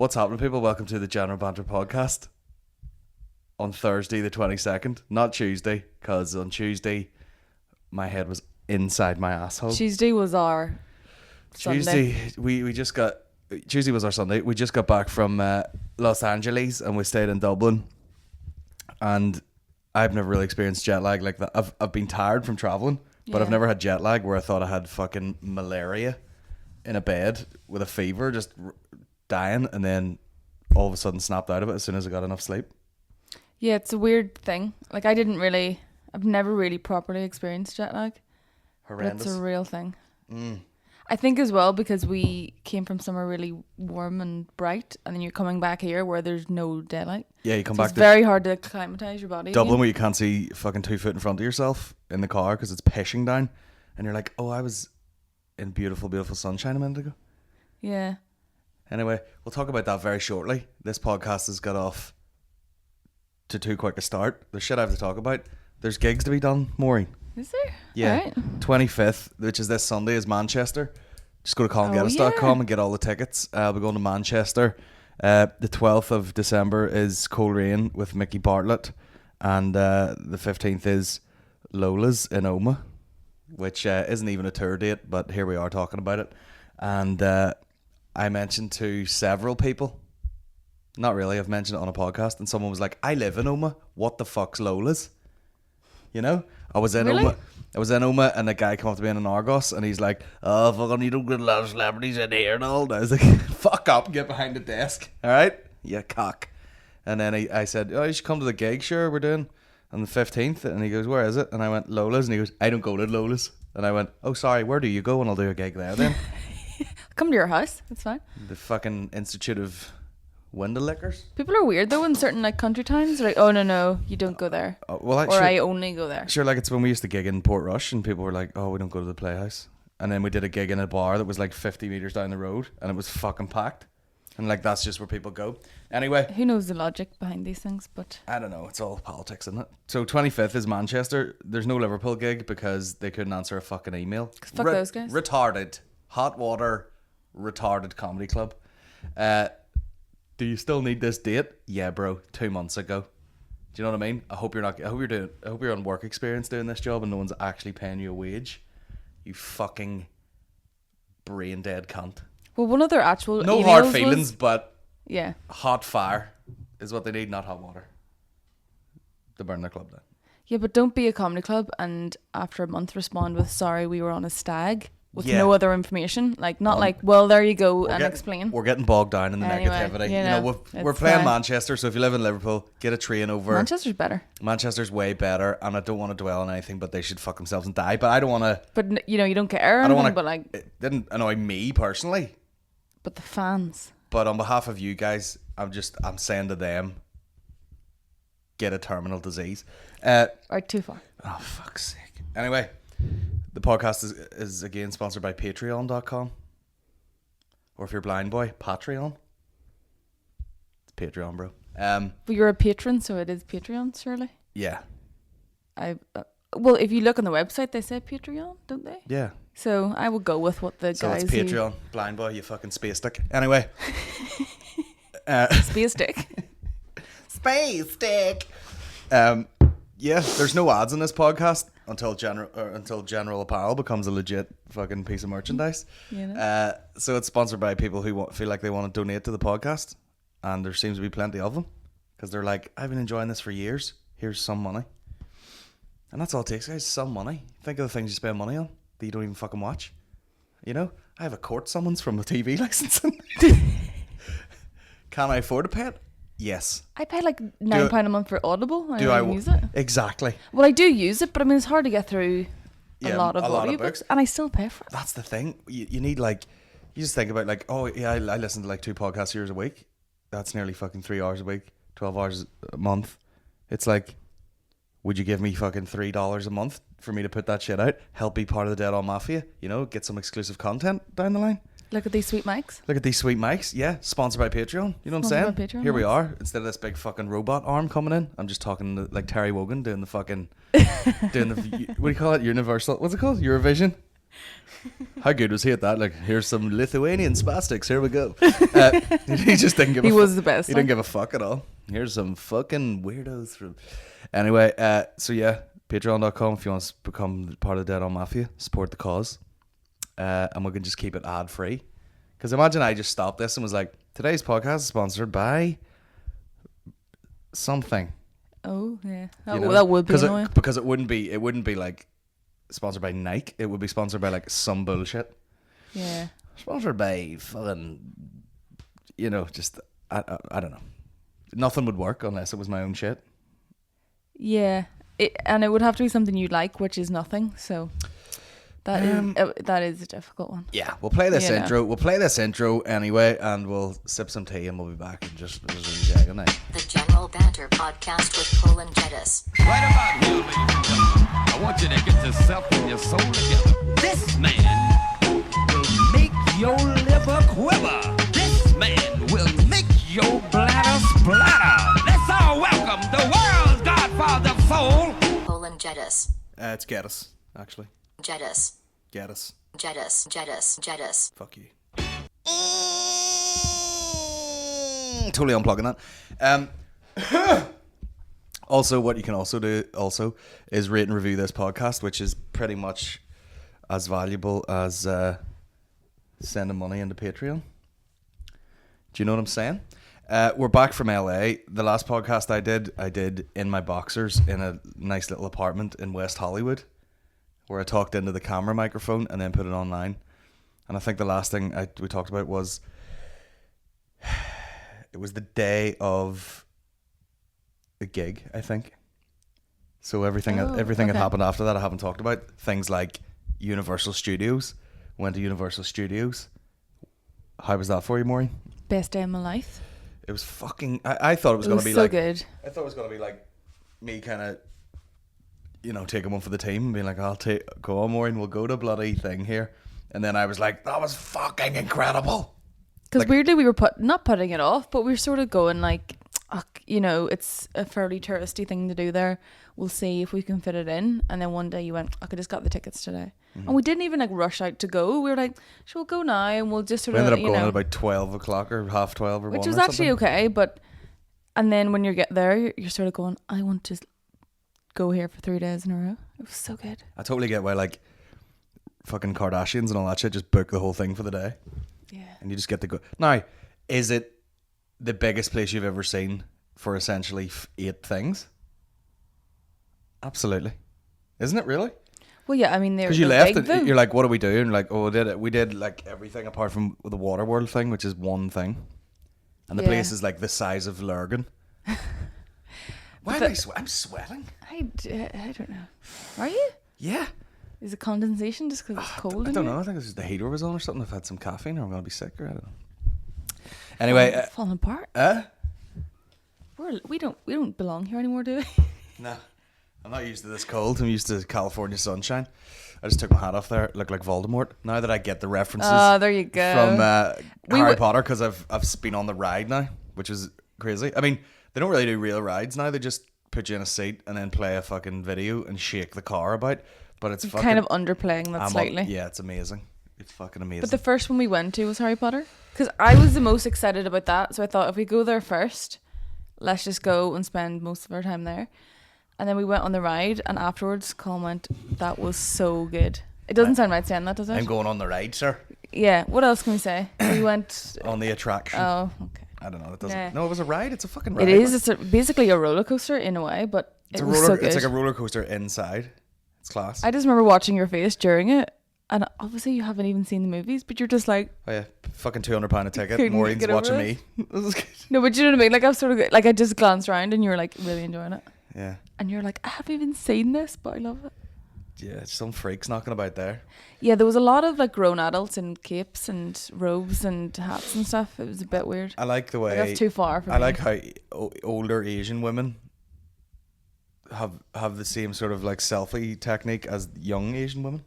What's happening, people? Welcome to the General Banter Podcast on Thursday the 22nd, not Tuesday, because on Tuesday my head was inside my asshole. Tuesday was our Sunday. Tuesday was our Sunday. We just got back from Los Angeles and we stayed in Dublin, and I've never really experienced jet lag like that. I've been tired from traveling, but I've never had jet lag where I thought I had fucking malaria in a bed with a fever, just dying, and then all of a sudden snapped out of it as soon as I got enough sleep. Yeah, it's a weird thing. Like, I've never really properly experienced jet lag. Horrendous. It's a real thing. I think as well because we came from somewhere really warm and bright, and then you're coming back here where there's no daylight. Yeah, you come back. It's very hard to acclimatise your body. Dublin, again. where you can't see fucking 2 foot in front of yourself in the car because it's pissing down, and you're like, oh, I was in beautiful, beautiful sunshine a minute ago. Yeah. Anyway, we'll talk about that very shortly. This podcast has got off to too quick a start. There's shit I have to talk about. There's gigs to be done, Maureen. Is there? Yeah. Right. 25th, which is this Sunday, is Manchester. Just go to colingeddis.com and get all the tickets. We're going to Manchester. The 12th of December is Coleraine with Mickey Bartlett. And the 15th is Lola's in Oma, which isn't even a tour date, but here we are talking about it. And I mentioned to several people, not really, I've mentioned it on a podcast, and someone was like, I live in Oma, what the fuck's Lola's? You know? I was in Oma and a guy came up to me in an Argos and he's like, oh fucking, you don't get a lot of celebrities in here and all. And I was like, fuck up, get behind the desk, alright? You cock. And then I said, oh, you should come to the gig, sure, we're doing on the 15th. And he goes, where is it? And I went, Lola's. And he goes, I don't go to Lola's. And I went, oh sorry, where do you go? And I'll do a gig there then. Come to your house. It's fine. The fucking Institute of Window Lickers. People are weird though in certain like country towns. They're like, oh no, you don't go there. I only go there. Sure, like it's when we used to gig in Portrush and people were like, oh, we don't go to the Playhouse. And then we did a gig in a bar that was like 50 metres down the road and it was fucking packed. And like that's just where people go. Anyway. Who knows the logic behind these things, but I don't know, it's all politics, isn't it? So 25th is Manchester. There's no Liverpool gig because they couldn't answer a fucking email. Fuck those guys. Retarded. Hot water. Retarded comedy club. Do you still need this date? Yeah, bro. 2 months ago. Do you know what I mean? I hope you're on work experience doing this job and no one's actually paying you a wage. You fucking brain dead cunt. Well, one of their actual no hard feelings, but yeah, hot fire is what they need, not hot water. To burn their club down. Yeah, but don't be a comedy club and after a month respond with sorry we were on a stag. With no other information, like not like, well, there you go and explain. We're getting bogged down in the negativity. You know, we're playing Manchester, so if you live in Liverpool, get a train over. Manchester's better. Manchester's way better, and I don't want to dwell on anything, but they should fuck themselves and die. But I don't want to. But you know, you don't care. I don't want to. But like, it didn't annoy me personally. But the fans. But on behalf of you guys, I'm saying to them, get a terminal disease. Right, too far. Oh fuck's sake. Anyway. The podcast is again sponsored by Patreon.com. Or if you're blind boy, Patreon. It's Patreon, bro. But you're a patron, so it is Patreon, surely? Yeah. Well, if you look on the website, they say Patreon, don't they? Yeah. So I will go with what the guys. So it's Patreon. Blind boy, you fucking space stick. Anyway. Space stick. Space stick. Yeah, there's no ads on this podcast until General Apparel becomes a legit fucking piece of merchandise. You know? So it's sponsored by people who feel like they want to donate to the podcast, and there seems to be plenty of them because they're like, I've been enjoying this for years. Here's some money, and that's all it takes, guys. Some money. Think of the things you spend money on that you don't even fucking watch. You know, I have a court summons from the TV licensing. Can I afford to pay it? Yes. I pay like £9 a month for Audible. I don't use it. Exactly. Well, I do use it, but I mean, it's hard to get through a lot of audiobooks, and I still pay for it. That's the thing. You need like, you just think about like, oh yeah, I listen to like 2 podcasts a week. That's nearly fucking 3 hours a week, 12 hours a month. It's like, would you give me fucking $3 a month for me to put that shit out? Help be part of the Dead On Mafia, you know, get some exclusive content down the line. Look at these sweet mics. Look at these sweet mics. Yeah, sponsored by Patreon. You know what I'm saying? Patreon, here we are. Instead of this big fucking robot arm coming in, I'm just talking like Terry Wogan doing the fucking, doing the, what do you call it? Universal. What's it called? Eurovision. How good was he at that? Like, here's some Lithuanian spastics. Here we go. He just didn't give. He was the best. He didn't give a fuck at all. Here's some fucking weirdos from. Anyway, so yeah, Patreon.com if you want to become part of the Dead On Mafia, support the cause, and we can just keep it ad free. Because imagine I just stopped this and was like, today's podcast is sponsored by something. Oh yeah, that would be annoying. Because it wouldn't be like sponsored by Nike. It would be sponsored by like some bullshit. Yeah. Sponsored by fucking, just I don't know. Nothing would work unless it was my own shit. Yeah, and it would have to be something you like, which is nothing. So that is a difficult one. Yeah, we'll play this intro. We'll play this intro anyway, and we'll sip some tea, and we'll be back and just resume Good night. The General Banter Podcast with Colin Geddis. Right about here, ladies and gentlemen, I want you to get yourself and your soul together. This man will make your liver quiver. This man will make your bladder splatter. Let's all welcome the world's godfather of soul, Colin Geddis. It's Geddis, actually. Geddis. Geddis. Geddis. Geddis. Geddis. Fuck you. Totally unplugging that. Also, what you can also do is rate and review this podcast, which is pretty much as valuable as sending money into Patreon. Do you know what I'm saying? We're back from LA. The last podcast I did in my boxers in a nice little apartment in West Hollywood, where I talked into the camera microphone and then put it online. And I think the last thing we talked about was it was the day of the gig, I think. So everything that happened after that I haven't talked about. Things like Universal Studios. Went to Universal Studios. How was that for you, Maureen? Best day of my life. It was fucking... I thought it was going to be so like... good. I thought it was going to be like me kind of, taking one for the team and being like, go on, Maureen, we'll go to bloody thing here. And then I was like, that was fucking incredible. Because weirdly we were not putting it off, but we were sort of going like, it's a fairly touristy thing to do there. We'll see if we can fit it in. And then one day you went, I could just got the tickets today. Mm-hmm. And we didn't even like rush out to go. We were like, we'll go now and we'll just sort of, we ended up going at about 12 o'clock or half 12 or 1 which was or actually something. okay. And then when you get there, you're sort of going, I want to go here for 3 days in a row. It was so good. I totally get why like fucking Kardashians and all that shit just book the whole thing for the day. Yeah. And you just get to go. Now, is it the biggest place you've ever seen for essentially 8 things? Absolutely. Isn't it really? Well, yeah, I mean, they're because you left big, and you're like, what are we doing? Like, oh, we did like everything apart from the water world thing, which is one thing, and the place is like the size of Lurgan. Why am I'm sweating? I don't know. Are you? Yeah. Is it condensation just because it's cold? I don't know. I think it's just the heater was on or something. I've had some caffeine, or I'm gonna be sick, or I don't know. Anyway, falling apart. We don't belong here anymore, do we? Nah. I'm not used to this cold. I'm used to California sunshine. I just took my hat off there. Look like Voldemort. Now that I get the references there you go. from Harry Potter, because I've been on the ride now, which is crazy. I mean, they don't really do real rides now. They just put you in a seat and then play a fucking video and shake the car about. But it's fucking... kind of underplaying that slightly. Yeah, it's amazing. It's fucking amazing. But the first one we went to was Harry Potter. Because I was the most excited about that. So I thought if we go there first, let's just go and spend most of our time there. And then we went on the ride, and afterwards, Colin went, that was so good. It doesn't sound right saying that, does it? I'm going on the ride, sir. Yeah. What else can we say? We went... on the attraction. Oh, okay. I don't know. It doesn't... Yeah. No, it was a ride. It's a fucking ride. It is. It's basically a roller coaster in a way, but it was so good. It's like a roller coaster inside. It's class. I just remember watching your face during it, and obviously you haven't even seen the movies, but you're just like... Oh yeah, fucking £200 a ticket. Maureen's watching me. No, but you know what I mean? Like I was sort of like I just glanced around, and you were like really enjoying it. Yeah. And you're like, I haven't even seen this, but I love it. Yeah, some freaks knocking about there. Yeah, there was a lot of like grown adults in capes and robes and hats and stuff. It was a bit weird. I like the way... Like, that's too far for me. I like how older Asian women have the same sort of like selfie technique as young Asian women.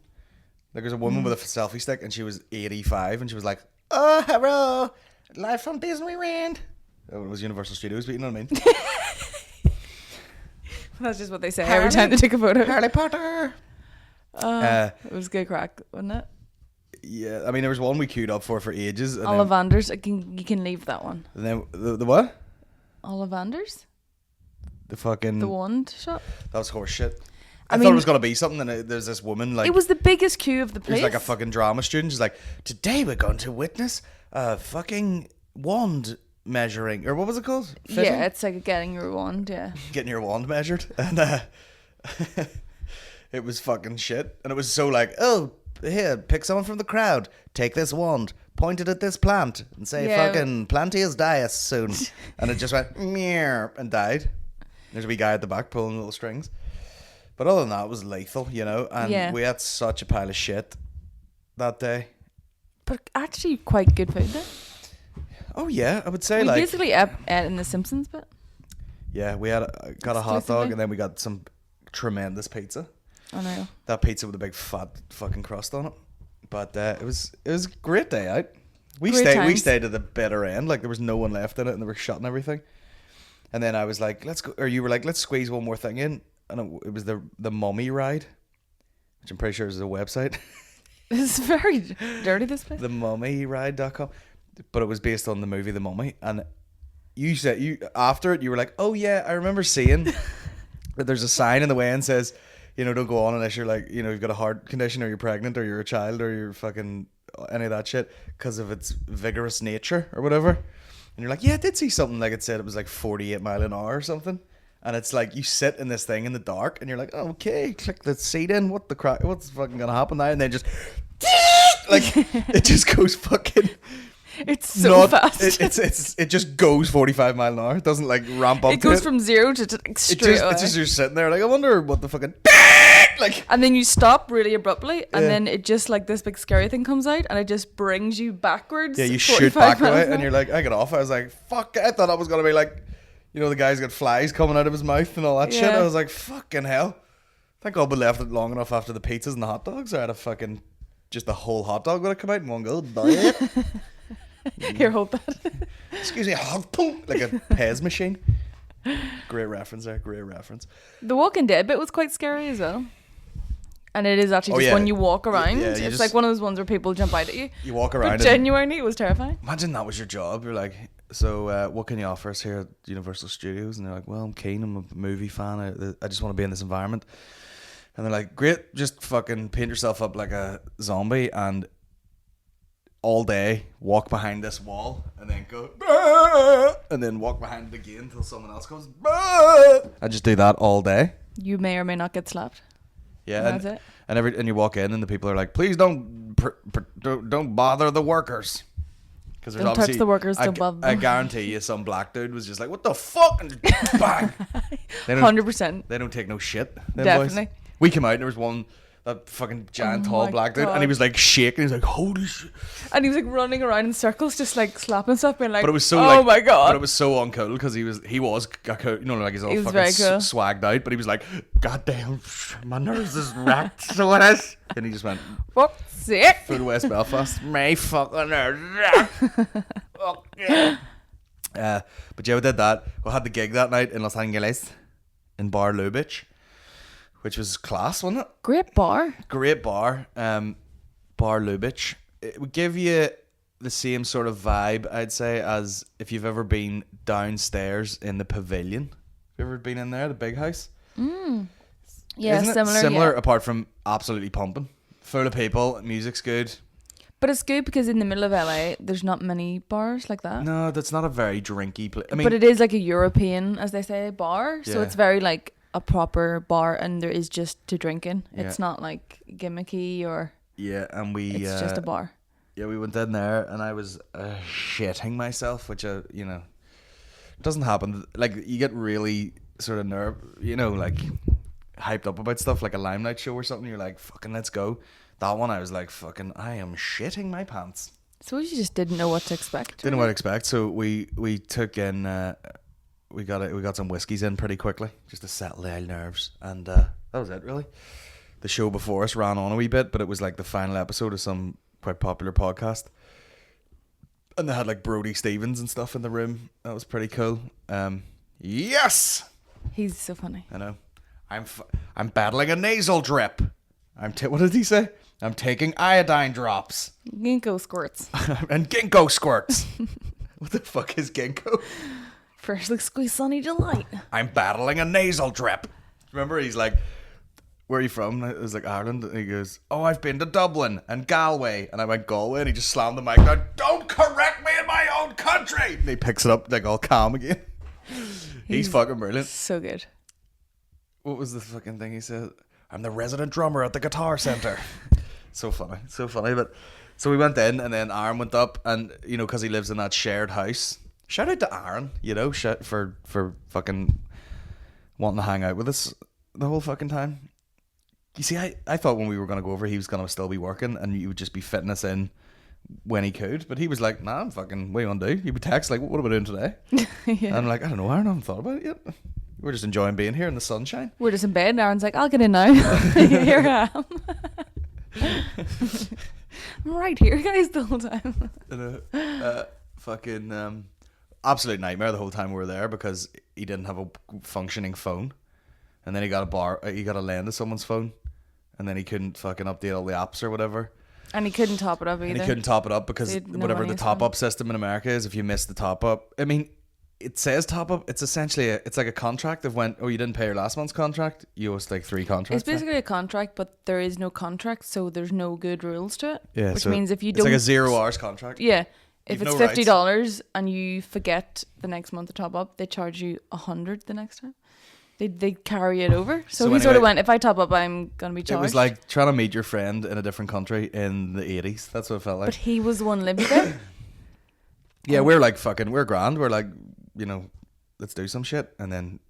Like there's a woman with a selfie stick and she was 85 and she was like, oh, hello, live from Disneyland. It was Universal Studios, but you know what I mean. That's just what they say every time they take a photo. Harry Potter. It was good crack, wasn't it? Yeah, I mean, there was one we queued up for ages. And Ollivanders. You can leave that one. then the what? Ollivanders? The fucking... The wand shop? That was horse shit. I I thought mean, it was going to be something, and there's this woman, like... It was the biggest queue of the It place. was like a fucking drama student. She's like, today we're going to witness a fucking wand measuring. Or what was it called? Fitting? Yeah, it's like getting your wand, yeah. Getting your wand measured. And it was fucking shit. And it was so like, oh, here, pick someone from the crowd. Take this wand. Point it at this plant. And say, Yeah. fucking, Plantia's die us soon. And it just went, meow, and died. There's a wee guy at the back pulling little strings. But other than that, it was lethal, you know. And Yeah. we had such a pile of shit that day. But actually quite good food there. Oh, yeah, I would say We like... basically ate in the Simpsons bit. Yeah, we got a hot dog Exclusively? and then we got some tremendous pizza. I know. That pizza with a big fat fucking crust on it. But it was a great day out. We Great stayed times. at the bitter end. Like there was no one left in it and they were shutting everything. And then I was like, let's go, or you were like, let's squeeze one more thing in. And it was the Mummy ride, which I'm pretty sure is a website. It's very dirty, this place. themummyride.com. But it was based on the movie The Mummy. And you said, after it, you were like, oh yeah, I remember seeing that there's a sign in the way and says, you know, don't go on unless you're like, you know, you've got a heart condition or you're pregnant or you're a child or you're fucking any of that shit because of its vigorous nature or whatever. And you're like, yeah, I did see something like it said it was like 48 mile an hour or something. And it's like you sit in this thing in the dark and you're like, oh, okay, click the seat in. What's fucking gonna happen now? And then just like it just goes fucking. It's so fast. It just goes 45 mile an hour. It doesn't like ramp up. It goes to from 0 to straight away. It's just you're sitting there like, I wonder what the fucking like. And then you stop really abruptly, and Yeah. then it just like this big scary thing comes out, and it just brings you backwards. Yeah, you shoot 45 back miles right, an and you're hour. like, I get off. I was like, fuck. I thought that was gonna be like, you know, the guy's got flies coming out of his mouth and all that shit. Yeah. I was like, fucking hell. Thank God we left it long enough after the pizzas and the hot dogs. I had a fucking just the whole hot dog would have come out in one go. Here, hold that. Excuse me, like a Pez machine. Great reference there. Great reference. The Walking Dead bit was quite scary as well. And it is actually Oh, just yeah. when you walk around. Yeah, you it's just- like one of those ones where people jump out at you. You walk around. But and genuinely, it was terrifying. imagine that was your job. You're like, so what can you offer us here at Universal Studios? And they're like, well, I'm keen. I'm a movie fan. I just want to be in this environment. And they're like, great. Just fucking paint yourself up like a zombie and all day walk behind this wall and then go "Bah!" and then walk behind it again until someone else goes "Bah!" I just do that all day. You may or may not get slapped. Yeah, And that's it. And you walk in and the people are like, please don't bother the workers. Because Don't touch the workers, don't bother them. I guarantee you some black dude was just like, what the fuck? And just bang. They don't- 100%. They don't take no shit. Them Definitely. Boys. We came out and there was one, that fucking giant Oh tall my black dude, and he God. was like shaking. He was like, holy shit. And he was like running around in circles, just like slapping stuff, being like, But it was so oh like, my God. But it was so uncool because he was cool, you know, like he's all He was fucking very cool. swagged out, but he was like, God damn, my nerves is racked, so it is. And he just went, Fuck's sake. through the West Belfast, my fucking nerves racked. Fuck yeah. But yeah, we did that. We had the gig that night in Los Angeles, in Bar Lubitsch, which was class, wasn't it? Great bar. Great bar, Bar Lubitsch. It would give you the same sort of vibe, I'd say, as if you've ever been downstairs in the Pavilion. Have you ever been in there, the big house? Yeah, Isn't it similar. Yeah. apart from absolutely pumping. Full of people, music's good. But it's good because in the middle of LA, there's not many bars like that. No, that's not a very drinky place. I mean, But it is like a European, as they say, bar. So Yeah. it's very like a proper bar, and there is just to drink in. Yeah. It's not like gimmicky or yeah, and we it's just a bar. Yeah, we went in there and I was shitting myself, which you know, doesn't happen. Like you get really sort of like hyped up about stuff like a Limelight show or something. You're like, fucking let's go. That one I was like, fucking, I am shitting my pants. So you just didn't know what to expect. Didn't know what to expect. So we took in we got some whiskeys in pretty quickly just to settle the nerves, and that was it really. The show before us ran on a wee bit, but it was like the final episode of some quite popular podcast, and they had like Brody Stevens and stuff in the room. That was pretty cool. Yes, He's so funny. I know. I'm battling a nasal drip. What did he say? I'm taking iodine drops. Ginkgo squirts. And ginkgo squirts. What the fuck is ginkgo? Freshly squeezed sunny delight. I'm battling a nasal drip. Remember, he's like, where are you from? And I was like, Ireland. And he goes, oh, I've been to Dublin and Galway. And I went, Galway. And he just slammed the mic down. Don't correct me in my own country. And he picks it up like all calm again. He's fucking brilliant. So good. What was the fucking thing he said? I'm the resident drummer at the Guitar Centre. So funny. But so we went in, and then Aaron went up, and you know, because he lives in that shared house. Shout out to Aaron, you know, for fucking wanting to hang out with us the whole fucking time. You see, I thought when we were going to go over, he was going to still be working, and you would just be fitting us in when he could. But he was like, nah, I'm fucking, what are you going to do? He would text like, what are we doing today? Yeah. And I'm like, I don't know, Aaron, I haven't thought about it yet. We're just enjoying being here in the sunshine. We're just in bed, and Aaron's like, I'll get in now. Here I am. I'm right here, guys, the whole time. Fucking absolute nightmare the whole time we were there, because he didn't have a functioning phone, and then he got a lend to someone's phone, and then he couldn't fucking update all the apps or whatever. And he couldn't top it up either. And he couldn't top it up because whatever the top up system in America is, if you miss the top up, I mean, it says top up. It's essentially it's like a contract of when you didn't pay your last month's contract, you owe us like 3 contracts. It's basically a contract, but there is no contract, so there's no good rules to it. Yeah, which means if you don't, it's like a 0 hours contract. Yeah, if it's $50 and you forget the next month to top up, they charge you $100 the next time. They carry it over. So he sort of went, if I top up, I'm gonna be charged. It was like trying to meet your friend in a different country in the 80s. That's what it felt like. But he was the one living there. Yeah, we're like fucking, we're grand. We're like, you know, let's do some shit, and then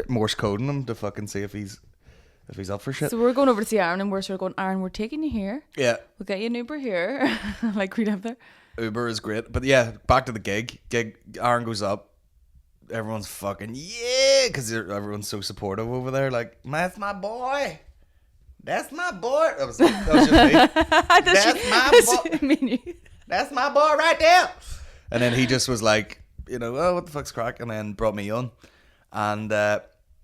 Morse coding him to fucking see if he's up for shit. So we're going over to see Aaron, and we're sort of going, Aaron, we're taking you here. Yeah. We'll get you an Uber here. Like we live there. Uber is great. But yeah, back to the gig. Aaron goes up. Everyone's fucking, yeah, because everyone's so supportive over there. Like, that's my boy. That's my boy. That was just me. That's my boy. That's my boy right there. And then he just was like, you know, oh, what the fuck's crack? And then brought me on. And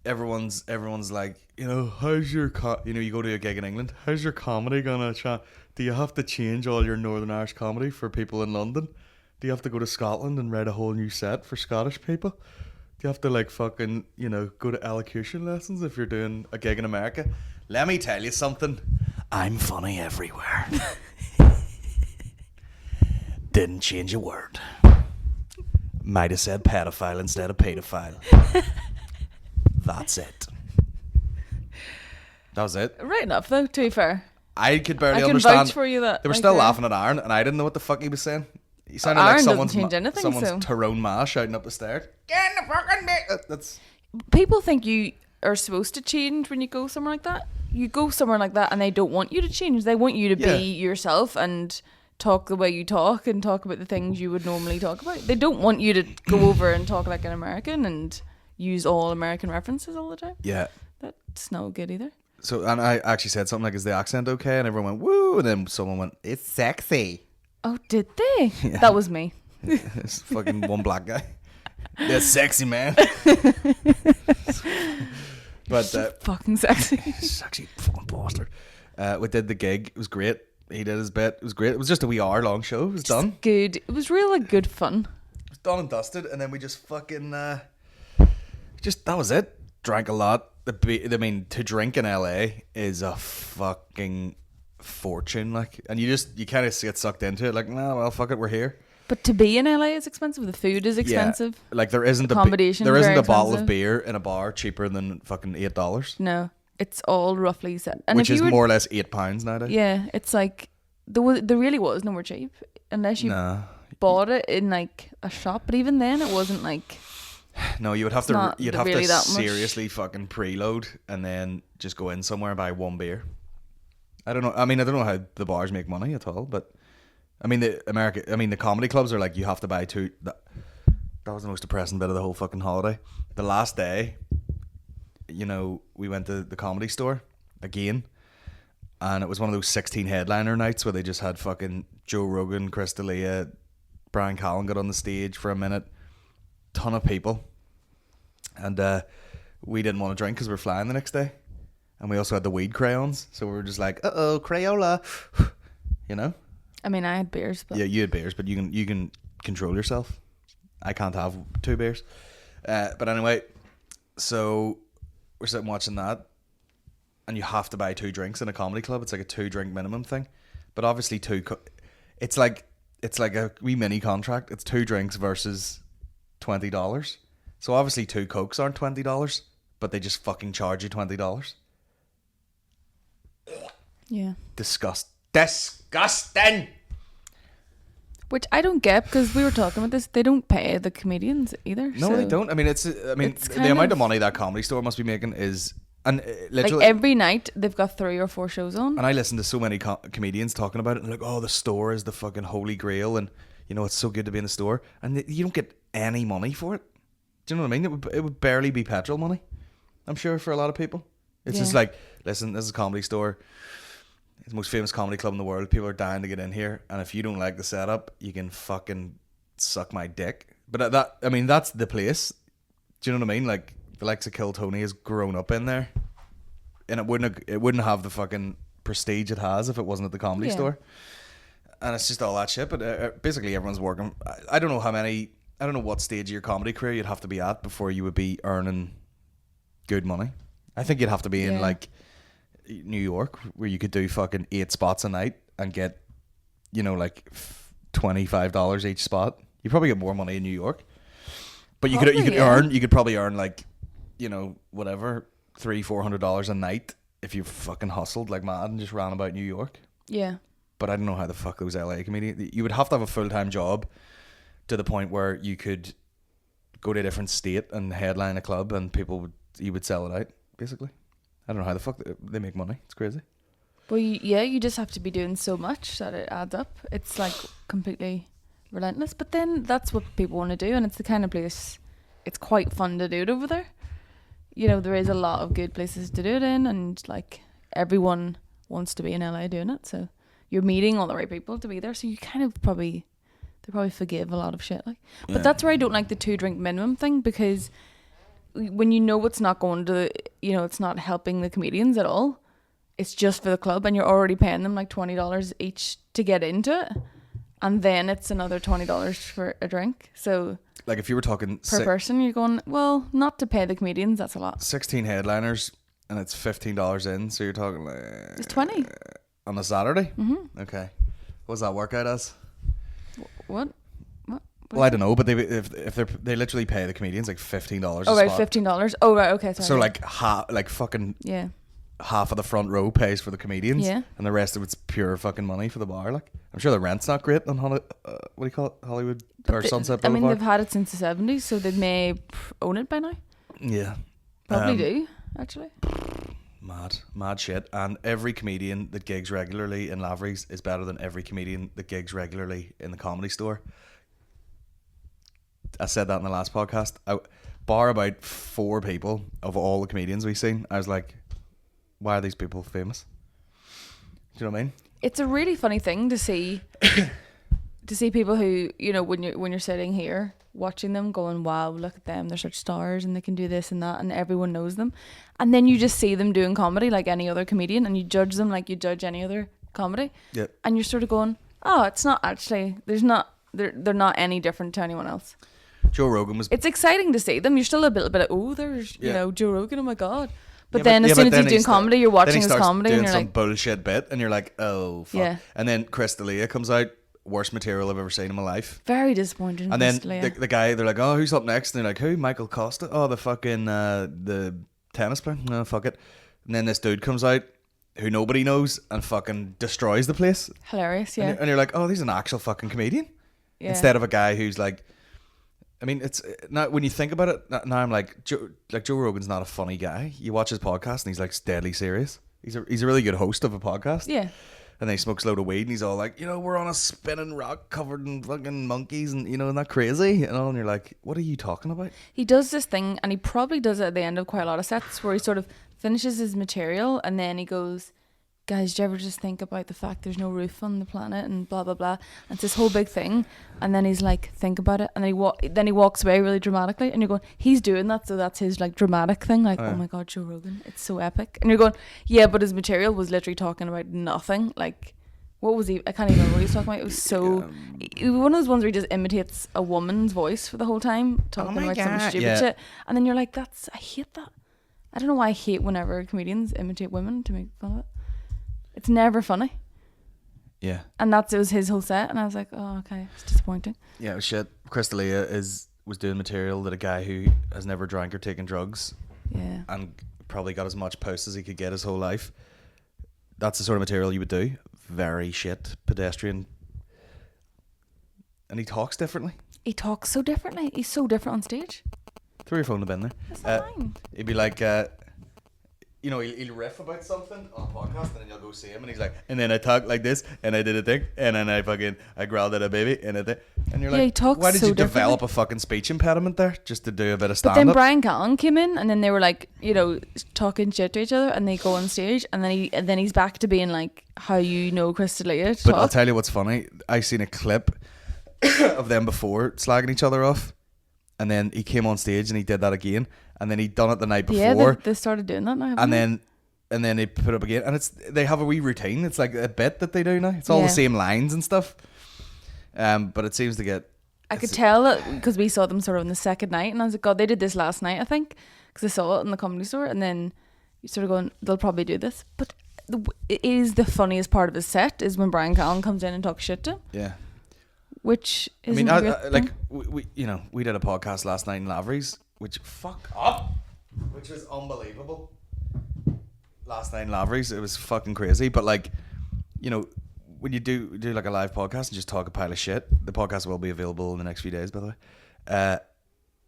everyone's like, you know, how's your, you go to a gig in England. How's your comedy gonna chat? Do you have to change all your Northern Irish comedy for people in London? Do you have to go to Scotland and write a whole new set for Scottish people? Do you have to like fucking, you know, go to elocution lessons if you're doing a gig in America? Let me tell you something. I'm funny everywhere. Didn't change a word. Might have said pedophile instead of pedophile. That's it. That was it. Right enough though, to be fair. I could barely understand. Vouch for you that they were still laughing at Aaron, and I didn't know what the fuck he was saying. He sounded like someone's Tyrone Ma shouting up the stairs. Get in the fucking that's. People think you are supposed to change when you go somewhere like that. You go somewhere like that, and they don't want you to change. They want you to be yourself and talk the way you talk and talk about the things you would normally talk about. They don't want you to go over and talk like an American and use all American references all the time. Yeah, that's no good either. So, and I actually said something like, "Is the accent okay?" And everyone went, "Woo!" And then someone went, "It's sexy." Oh, did they? Yeah. That was me. It's fucking one black guy. They're sexy, man. But fucking sexy. Sexy fucking bastard. We did the gig. It was great. He did his bit. It was great. It was just a wee hour long show. It was just done. Good. It was really good fun. It was done and dusted, and then we just fucking that was it. Drank a lot. I mean, to drink in LA is a fucking fortune, like, and you kind of get sucked into it, like, nah, well, fuck it, we're here. But to be in LA is expensive. The food is expensive. Yeah. Like there isn't a bottle of beer in a bar cheaper than fucking $8. No, it's all roughly set, and which is more or less £8 nowadays. Yeah, it's like there really was nowhere cheap unless you bought it in like a shop. But even then, it wasn't like. No, you would have to seriously fucking preload and then just go in somewhere and buy one beer. I don't know. I mean, I don't know how the bars make money at all, but I mean, the comedy clubs are like, you have to buy 2. That was the most depressing bit of the whole fucking holiday. The last day, you know, we went to the Comedy Store again, and it was one of those 16 headliner nights where they just had fucking Joe Rogan, Chris D'Elia, Brian Callen got on the stage for a minute, ton of people, and we didn't want to drink because we were flying the next day. And we also had the weed crayons. So we were just like, uh-oh, Crayola. You know? I mean, I had beers, but Yeah, you had beers, but you can control yourself. I can't have 2 beers. But anyway, so we're sitting watching that, and you have to buy 2 drinks in a comedy club. It's like a 2-drink minimum thing. But obviously it's like a wee mini contract. It's 2 drinks versus $20. So obviously 2 Cokes aren't $20, but they just fucking charge you $20. yeah. Disgusting. Which I don't get, because we were talking about this. They don't pay the comedians either. No, so they don't. I mean, it's the amount of money that comedy store must be making is, and literally, like every night they've got 3 or 4 shows on. and I listen to so many comedians talking about it, and like, oh, the store is the fucking holy grail, and you know it's so good to be in the store, and you don't get any money for it. Do you know what I mean? It would barely be petrol money, I'm sure, for a lot of people. It's just like, listen, this is a comedy store. It's the most famous comedy club in the world. People are dying to get in here, and if you don't like the setup, you can fucking suck my dick. But that's the place. Do you know what I mean? Like, the likes of Kill Tony has grown up in there, and it wouldn't have the fucking prestige it has if it wasn't at the comedy store. And it's just all that shit. But basically, everyone's working. I don't know what stage of your comedy career you'd have to be at before you would be earning good money. I think you'd have to be in like New York, where you could do fucking 8 spots a night and get, you know, like $25 each spot. You probably get more money in New York, but you could probably earn like, you know, whatever, $300-400 a night if you fucking hustled like mad and just ran about New York. Yeah. But I don't know how the fuck those LA comedians. You would have to have a full-time job to the point where you could go to a different state and headline a club, and you would sell it out, basically. I don't know how the fuck they make money. It's crazy. Well, you just have to be doing so much that it adds up. It's like completely relentless. But then that's what people want to do, and it's the kind of place it's quite fun to do it over there. You know, there is a lot of good places to do it in, and like everyone wants to be in LA doing it. So you're meeting all the right people to be there. So you kind of they probably forgive a lot of shit. Like, but that's where I don't like the 2-drink minimum thing, because when you know it's not going to, you know, it's not helping the comedians at all. It's just for the club, and you're already paying them like $20 each to get into it, and then it's another $20 for a drink. So like if you were talking per person, you're going, well, not to pay the comedians, that's a lot. 16 headliners, and it's $15 in, so you're talking like it's 20 on a Saturday. Okay, what does that work out as? What? Well, I don't know, but they literally pay the comedians like $15. Oh right, $15. Oh right, okay. Sorry. So like half of the front row pays for the comedians, and the rest of it's pure fucking money for the bar. Like, I'm sure the rent's not great on what do you call it, Hollywood or Sunset Boulevard. I mean, they've had it since the 70s, so they may own it by now. Yeah, probably do actually. Mad shit. And every comedian that gigs regularly in Lavery's is better than every comedian that gigs regularly in the Comedy Store. I said that in the last podcast. Bar about 4 people of all the comedians we've seen, I was like, why are these people famous? Do you know what I mean? It's a really funny thing to see people who, you know, when you're sitting here watching them going, wow, look at them, they're such stars and they can do this and that, and everyone knows them, and then you just see them doing comedy like any other comedian, and you judge them like you judge any other comedy. Yeah. And you're sort of going, oh, it's not actually, they're not any different to anyone else. Joe Rogan was... It's exciting to see them. You're still a little bit like, oh, there's, you know, Joe Rogan, oh my God. But then as soon as he's doing comedy, you're watching his comedy and you're like... bullshit bit, and you're like, oh, fuck. Yeah. And then Chris D'Elia comes out, worst material I've ever seen in my life. Very disappointing. And then the guy, they're like, oh, who's up next? And they're like, who? Michael Costa? Oh, the fucking, the tennis player? No, fuck it. And then this dude comes out, who nobody knows, and fucking destroys the place. Hilarious, yeah. And you're like, oh, he's an actual fucking comedian. Yeah. Instead of a guy who's like... I mean, it's now when you think about it. Now I'm like Joe Rogan's not a funny guy. You watch his podcast and he's like deadly serious. He's a really good host of a podcast. Yeah. And then he smokes a load of weed and he's all like, you know, we're on a spinning rock covered in fucking monkeys and, you know, isn't that crazy? And you're like, what are you talking about? He does this thing, and he probably does it at the end of quite a lot of sets, where he sort of finishes his material and then he goes, guys, do you ever just think about the fact there's no roof on the planet and blah blah blah? And it's this whole big thing, and then he's like, think about it, and then he walks away really dramatically, and you're going, he's doing that, so that's his like dramatic thing, like, oh my god, Joe Rogan, it's so epic, and you're going, yeah, but his material was literally talking about nothing. Like, what was he? I can't even remember what he was talking about. It was so one of those ones where he just imitates a woman's voice for the whole time, talking about some stupid shit, and then you're like, I hate that. I don't know why I hate whenever comedians imitate women to make fun of it. It's never funny. Yeah. And it was his whole set, and I was like, oh, okay, it's disappointing. Yeah, it was shit. Crystalia was doing material that a guy who has never drank or taken drugs, and probably got as much post as he could get his whole life. That's the sort of material you would do. Very shit, pedestrian. And he talks differently. He talks so differently. He's so different on stage. Throw your phone to bin there. That's not fine. He'd be like, he'll riff about something on a podcast, and then you'll go see him, and he's like, and then I talk like this, and I did a thing, and then I growled at a baby, and you're like, he talks why did so you develop a fucking speech impediment there just to do a bit of stand-up? But then Brian Callen came in, and then they were like, talking shit to each other, and they go on stage, and then he's back to being like, how Crystalia But I'll tell you what's funny. I seen a clip of them before slagging each other off, and then he came on stage and he did that again, and then he'd done it the night before. Yeah, they started doing that now. And then they put it up again, and they have a wee routine. It's like a bit that they do now. It's all the same lines and stuff. But it seems to get. I could tell that because we saw them sort of on the second night, and I was like, God, they did this last night, I think, because I saw it in the Comedy Store, and then you sort of going, they'll probably do this, but it is the funniest part of his set is when Brian Callen comes in and talks shit to him. Yeah. Which is we did a podcast last night in Lavery's, which was unbelievable. Last night in Lavery's, it was fucking crazy. But when you do like a live podcast and just talk a pile of shit, the podcast will be available in the next few days, by the way.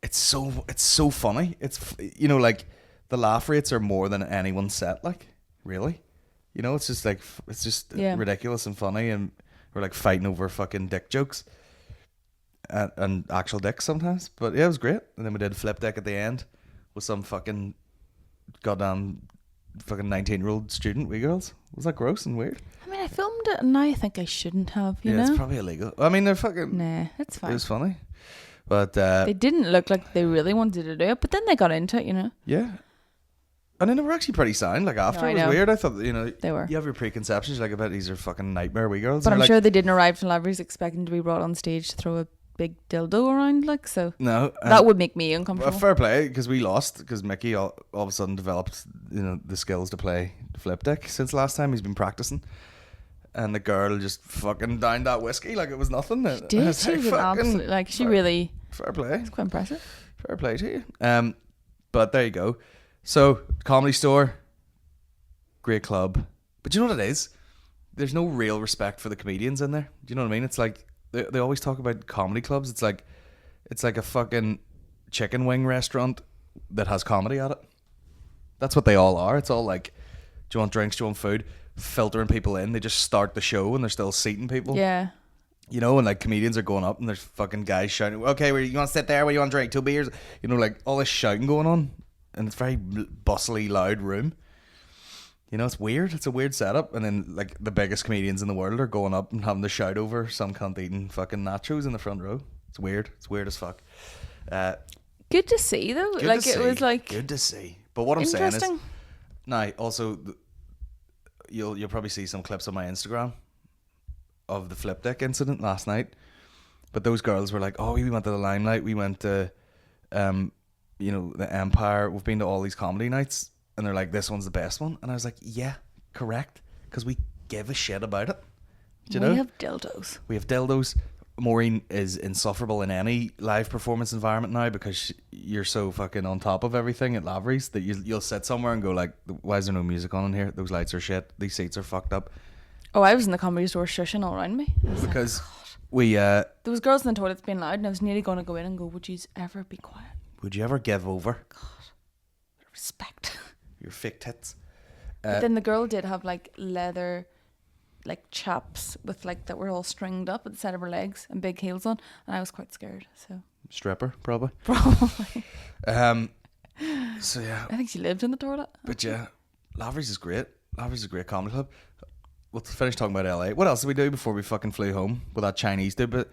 It's so funny. It's the laugh rates are more than anyone's set. Like, really, it's just ridiculous and funny, and we're like fighting over fucking dick jokes and actual dicks sometimes. But yeah, it was great. And then we did flip deck at the end with some fucking goddamn fucking 19-year-old student wee girls. Was that gross and weird? I mean, I filmed it and now I think I shouldn't have, you know? It's probably illegal. I mean, they're fucking... Nah, it's fine. It was funny. But... they didn't look like they really wanted to do it, but then they got into it, Yeah. And then they were actually pretty sound. Like, after, it was weird. I thought, they were. You have your preconceptions, like, about these are fucking nightmare wee girls. But I'm sure they didn't arrive to Lavery's expecting to be brought on stage to throw a big dildo around, like, so. No. That would make me uncomfortable. Fair play, because we lost, because Mickey all of a sudden developed, the skills to play flip deck since last time. He's been practicing. And the girl just fucking downed that whiskey like it was nothing. She did. She was absolutely, like, she really... Fair play. It's quite impressive. Fair play to you. But there you go. So, Comedy Store, great club. But you know what it is? There's no real respect for the comedians in there. Do you know what I mean? It's like, they always talk about comedy clubs. It's like a fucking chicken wing restaurant that has comedy at it. That's what they all are. It's all like, do you want drinks? Do you want food? Filtering people in. They just start the show and they're still seating people. Yeah. And like comedians are going up and there's fucking guys shouting, okay, where you want to sit there? Where you want to drink? 2 beers? Like all this shouting going on. And it's a very bustly, loud room. It's weird. It's a weird setup. And then, like, the biggest comedians in the world are going up and having to shout over some cunt eating fucking nachos in the front row. It's weird. It's weird as fuck. Good to see, though. Like, it was like... Good to see. But what I'm saying is... Now, also, you'll probably see some clips on my Instagram of the flip deck incident last night. But those girls were like, oh, we went to the Limelight. We went to... the Empire, we've been to all these comedy nights, and they're like, this one's the best one. And I was like, yeah, correct, because we give a shit about it. Do you know? We have dildos. Maureen is insufferable in any live performance environment now because you're so fucking on top of everything at Lavery's that you'll sit somewhere and go like, why is there no music on in here? Those lights are shit. These seats are fucked up. Oh, I was in the Comedy Store shushing all around me. Because there was girls in the toilets being loud, and I was nearly going to go in and go, would you ever be quiet? Would you ever give over? God, respect. Your fake tits. But then the girl did have like leather, like chaps with like that were all stringed up at the side of her legs and big heels on, and I was quite scared. So stripper, probably. So yeah. I think she lived in the toilet. But yeah, Lavery's is great. Lavery's a great comedy club. We'll finish talking about LA. What else did we do before we fucking flew home with that Chinese dude? But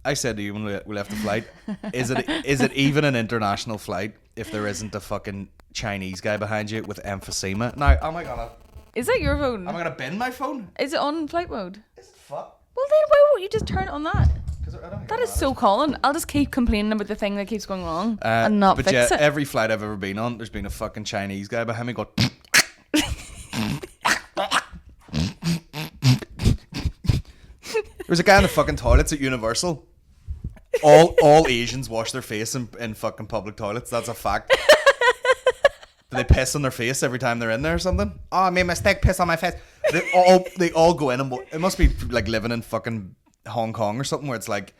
I said to you when we left the flight, is it even an international flight if there isn't a fucking Chinese guy behind you with emphysema? Now, Is that your phone? am I gonna bend my phone? Is it on flight mode? Is it fuck? Well then, why won't you just turn it on that? That is That so Colin. I'll just keep complaining about the thing that keeps going wrong and not but fix it. Every flight I've ever been on, there's been a fucking Chinese guy behind me going. There's a guy in the fucking toilets at Universal. All Asians wash their face in fucking public toilets. That's a fact. Do they piss on their face every time they're in there or something? Oh, I made a mistake. Piss on my face. They all go in and it must be like living in fucking Hong Kong or something where it's like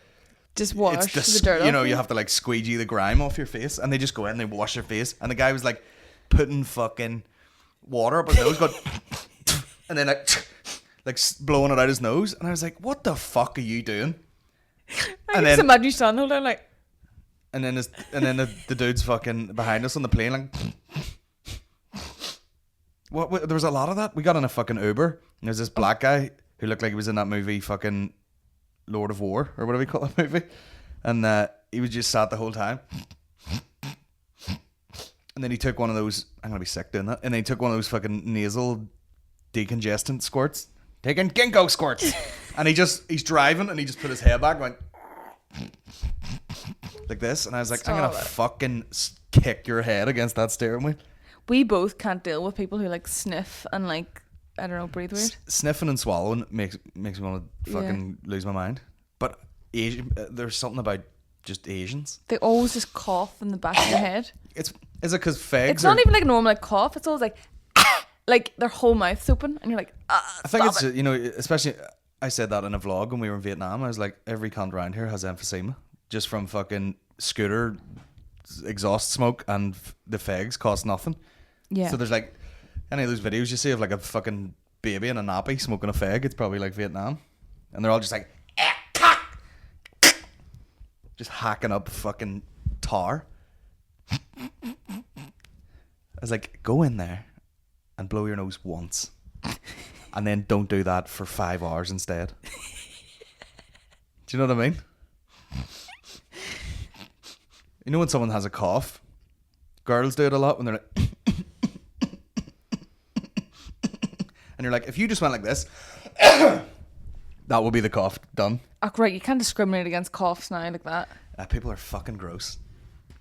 Just wash the dirt you know, off you have to like squeegee the grime off your face, and they just go in and they wash their face, and the guy was like putting fucking water up his nose, going and then like blowing it out his nose, and I was like, what the fuck are you doing? I can just imagine you standing there like. And then the dude's fucking behind us on the plane like. What? There was a lot of that. We got in a fucking Uber, and there's this black guy who looked like he was in that movie fucking Lord of War or whatever you call that movie, and he was just sat the whole time. And then he took one of those. I'm gonna be sick doing that. And then he took one of those fucking nasal decongestant squirts, taking ginkgo squirts, and he's driving and he just put his head back, and went like this, and I was like, I'm gonna fucking kick your head against that steering wheel. We both can't deal with people who like sniff and like, I don't know, breathe weird. Sniffing and swallowing makes me want to fucking lose my mind. But there's something about just Asians. They always just cough in the back of their head. Is it because fags? It's not even like a normal like cough. It's always like their whole mouth's open, and you're like, I think it's you know, especially I said that in a vlog when we were in Vietnam. I was like, every cunt around here has emphysema just from fucking scooter exhaust smoke, and the fags cost nothing. Yeah. So there's like any of those videos you see of like a fucking baby in a nappy smoking a fag, it's probably like Vietnam, and they're all just like just hacking up fucking tar. I was like, go in there and blow your nose once, and then don't do that for 5 hours instead. Do you know what I mean? You know when someone has a cough, girls do it a lot when they're like and you're like, if you just went like this, that would be the cough done. oh, right, you can't discriminate against coughs now like that. People are fucking gross.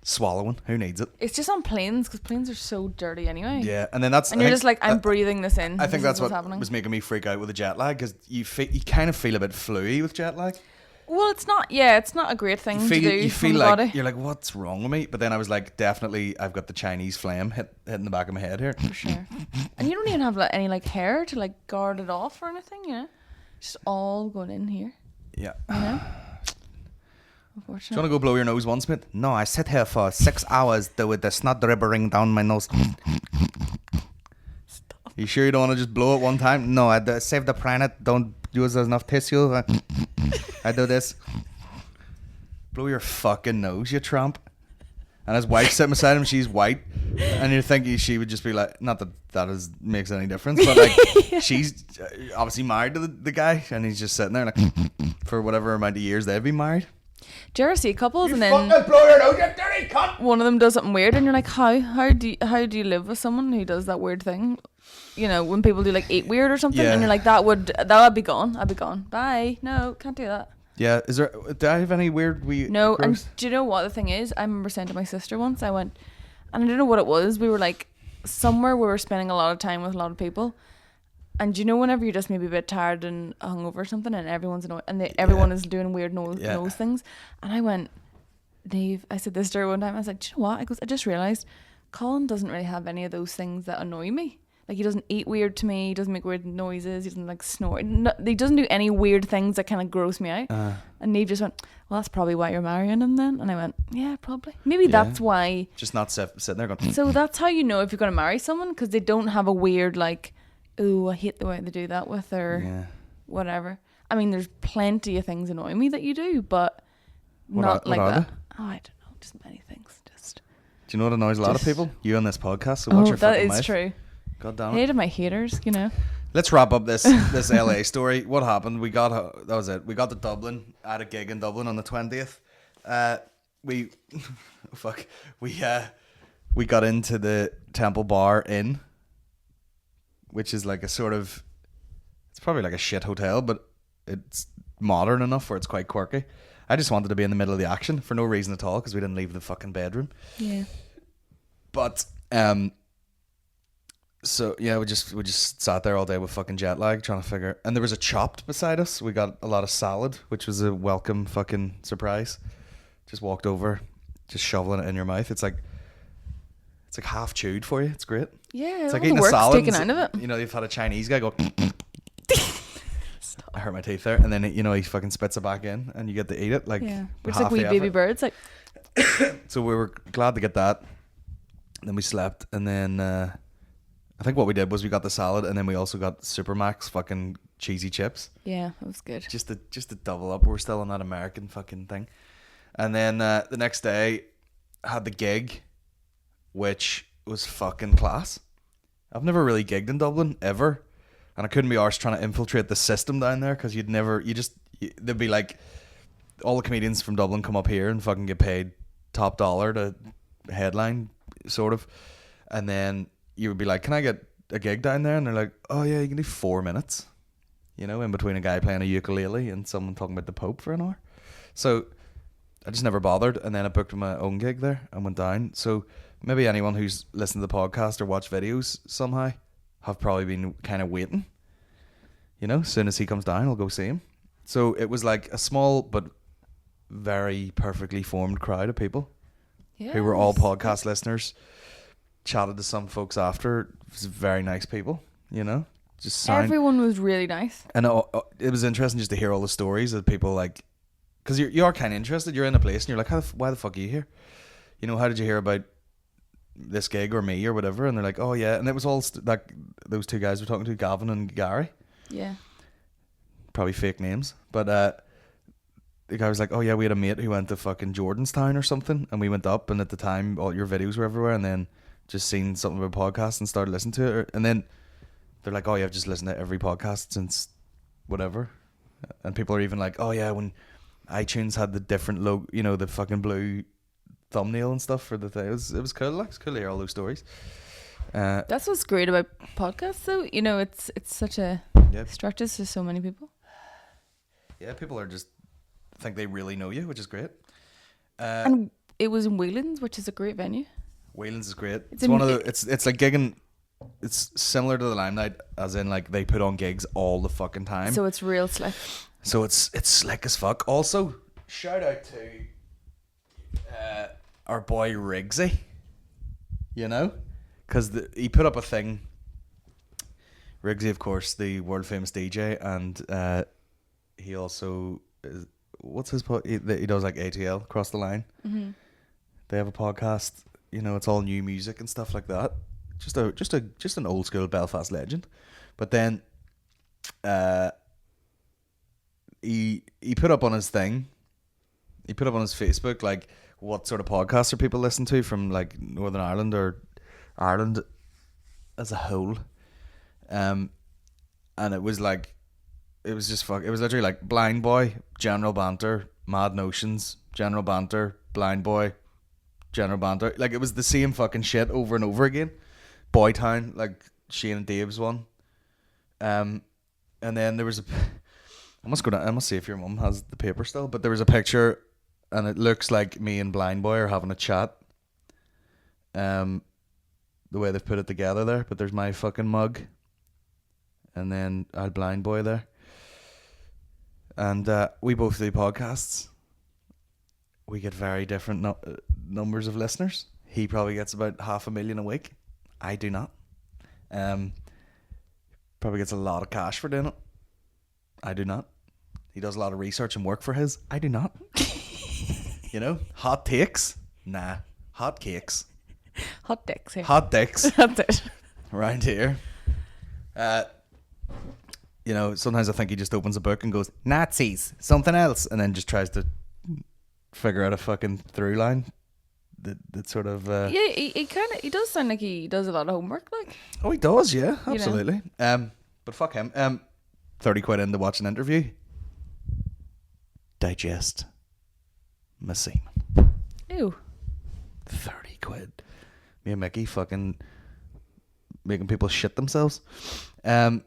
Swallowing, who needs it? It's just on planes, because planes are so dirty anyway. Yeah, and then that's... And you're just like, I'm breathing this in. I think that's what happening. was making me freak out with the jet lag, because you kind of feel a bit fluey with jet lag. Well, it's not a great thing to do. You feel the like body. you're like, what's wrong with me? But then I was like, definitely, I've got the Chinese phlegm hitting the back of my head here. For sure. And you don't even have like, any like hair to like guard it off or anything, you know? Just all going in here. Yeah. You know? Do you want to go blow your nose once, mate? No, I sit here for 6 hours with the snot dribbling down my nose. Stop. You sure you don't want to just blow it one time? No, I save the planet. Don't use enough tissue. I do this. Blow your fucking nose, you tramp. And his wife sitting beside him, she's white, and you're thinking she would just be like, not that makes any difference, but like she's obviously married to the guy, and he's just sitting there like for whatever amount of years they've been married. Do you ever see couples and fucking then blow your nose, you dirty cunt! One of them does something weird, and you're like, how do you live with someone who does that weird thing? You know, when people do like eat weird or something, and you're like, that would be gone. I'd be gone. Bye. No, can't do that. Yeah, do I have any weird No, and do you know what the thing is? I remember saying to my sister once, I went, and I don't know what it was. We were like somewhere we were spending a lot of time with a lot of people, and you know, whenever you're just maybe a bit tired and hungover or something, and everyone's annoyed, and everyone is doing weird nose things, and I went, Dave, I said this to her one time. I was like, do you know what? I just realized Colin doesn't really have any of those things that annoy me. Like, he doesn't eat weird to me. He doesn't make weird noises. He doesn't like snort. No, he doesn't do any weird things that kind of gross me out. And Neve just went, well, that's probably why you're marrying him then. And I went, yeah, probably. Maybe that's why. Just not sitting there going. So that's how you know if you're going to marry someone, because they don't have a weird like, oh, I hate the way they do that with, or whatever. I mean, there's plenty of things annoy me that you do, but not like that. They? Oh, I don't know. Just many things. Just. Do you know what annoys a lot of people? You on this podcast. So watch your fucking mouth. That is true. God damn I it. hated my haters, you know. Let's wrap up this LA story. What happened? That was it. We got to Dublin. I had a gig in Dublin on the 20th. We got into the Temple Bar Inn, which is like a sort of, it's probably like a shit hotel, but it's modern enough where it's quite quirky. I just wanted to be in the middle of the action for no reason at all because we didn't leave the fucking bedroom. Yeah. But so yeah, we just sat there all day with fucking Jetlag trying to figure. And there was a Chopped beside us. We got a lot of salad, which was a welcome fucking surprise. Just walked over, just shoveling it in your mouth. It's like half chewed for you. It's great. Yeah, It's like all eating the a work's salad. taken out of it. You know, you've had a Chinese guy go. I hurt my teeth there, and then he fucking spits it back in, and you get to eat it like. Yeah, it's half like wee the baby effort. birds. Like, So we were glad to get that. Then we slept, and then I think what we did was we got the salad, and then we also got Supermax fucking cheesy chips, yeah, it was good. just to double up. We're still on that American fucking thing. And then the next day, I had the gig, which was fucking class. I've never really gigged in Dublin ever, and I couldn't be arsed trying to infiltrate the system down there because there'd be like all the comedians from Dublin come up here and fucking get paid top dollar to headline, sort of, and then you would be like, can I get a gig down there? And they're like, oh yeah, you can do 4 minutes, you know, in between a guy playing a ukulele and someone talking about the Pope for an hour. So I just never bothered, and then I booked my own gig there and went down. So maybe anyone who's listened to the podcast or watched videos somehow have probably been kind of waiting, you know, as soon as he comes down I'll go see him. So it was like a small but very perfectly formed crowd of people Yeah, who were all podcast listeners. Chatted to some folks after. It was very nice people, you know, just sound. Everyone was really nice. And it was interesting just to hear all the stories of people, like, because you are kind of interested. You're in a place and you're like, why the fuck are you here? You know, how did you hear about this gig or me or whatever? And they're like, oh yeah. And it was all like those two guys we're talking to, Gavin and Gary. Yeah. Probably fake names, but the guy was like, oh yeah, we had a mate who went to fucking Jordanstown or something, and we went up, and at the time all your videos were everywhere, and then just seen something about podcasts and started listening to it, and then they're like, oh yeah, I've just listened to every podcast since whatever. And people are even like, oh yeah, when iTunes had the different logo, you know, the fucking blue thumbnail and stuff for the thing. It was cool. Like, it's cool to hear all those stories. That's what's great about podcasts, though. You know, it's such a stretches to so many people. Yeah, people are just think they really know you, which is great. And it was in Whelan's, which is a great venue. Whelan's is great. It's It's one of the. It's like gigging. It's similar to the Limelight, as in like they put on gigs all the fucking time. So it's real slick. So it's slick as fuck. Also, shout out to our boy Riggsy. You know, because he put up a thing. Riggsy, of course, the world famous DJ, and he also is, what's his he does like ATL, Cross the Line. Mm-hmm. They have a podcast. You know, it's all new music and stuff like that. Just an old school Belfast legend. But then he put up on his thing, he put up on his Facebook, like, what sort of podcasts are people listening to from like Northern Ireland or Ireland as a whole. And it was like, it was literally like Blind Boy, General Banter, Mad Notions, General Banter, Blind Boy, General Banter. Like, it was the same fucking shit over and over again. Boytown, like Shane and Dave's one. And then there was I must see if your mum has the paper still, but there was a picture and it looks like me and Blind Boy are having a chat. The way they've put it together there, but there's my fucking mug. And then I had Blind Boy there. And we both do podcasts. We get very different numbers of listeners. He probably gets about 500,000 a week. I do not. Probably gets a lot of cash for doing it. I do not. He does a lot of research and work for his. I do not. You know, hot takes? Nah. Hot cakes. Hot dicks here. Hot dicks. That's it. Around here. You know, sometimes I think he just opens a book and goes, Nazis, something else, and then just tries to figure out a fucking through line that sort of. Yeah, he does sound like he does a lot of homework, like. Oh, he does, yeah, You know. absolutely. But fuck him. 30 quid in to watch an interview. Digest my semen. Ew. 30 quid. Me and Mickey fucking making people shit themselves. But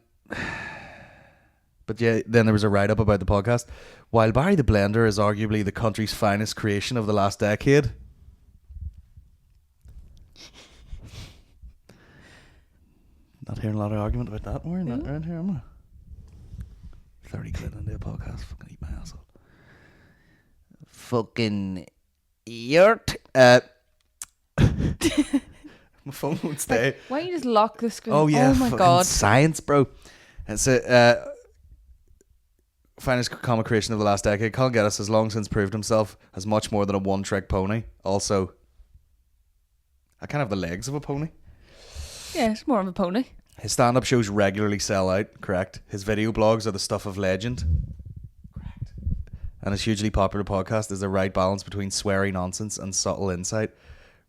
yeah, then there was a write-up about the podcast. While Barry the Blender is arguably the country's finest creation of the last decade, not hearing a lot of argument about that more not around here, am I? 30 quid into a podcast. Fucking eat my asshole. Fucking yurt. My phone won't stay. Why don't you just lock the screen? Oh yeah, Oh my fucking god. science, bro. It's a finest comic creation of the last decade. Colin Geddis has long since proved himself as much more than a one-trick pony. Also, I kind of have the legs of a pony. Yeah, it's more of a pony. His stand-up shows regularly sell out. Correct. His video blogs are the stuff of legend. Correct. And his hugely popular podcast is the right balance between sweary nonsense and subtle insight.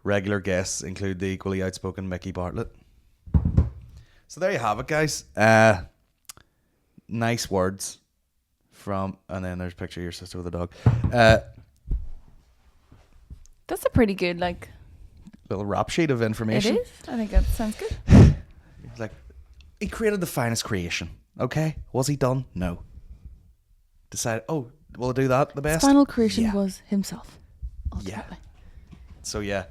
Regular guests include the equally outspoken Mickey Bartlett. So there you have it, guys. Nice words from, and then there's a picture of your sister with a dog. That's a pretty good, like. Little rap sheet of information. It is. I think that sounds good. He's like, he created the finest creation. Okay, was he done? No. Decided, oh, will I do that the best? Final creation Yeah. was himself. Ultimately. So yeah,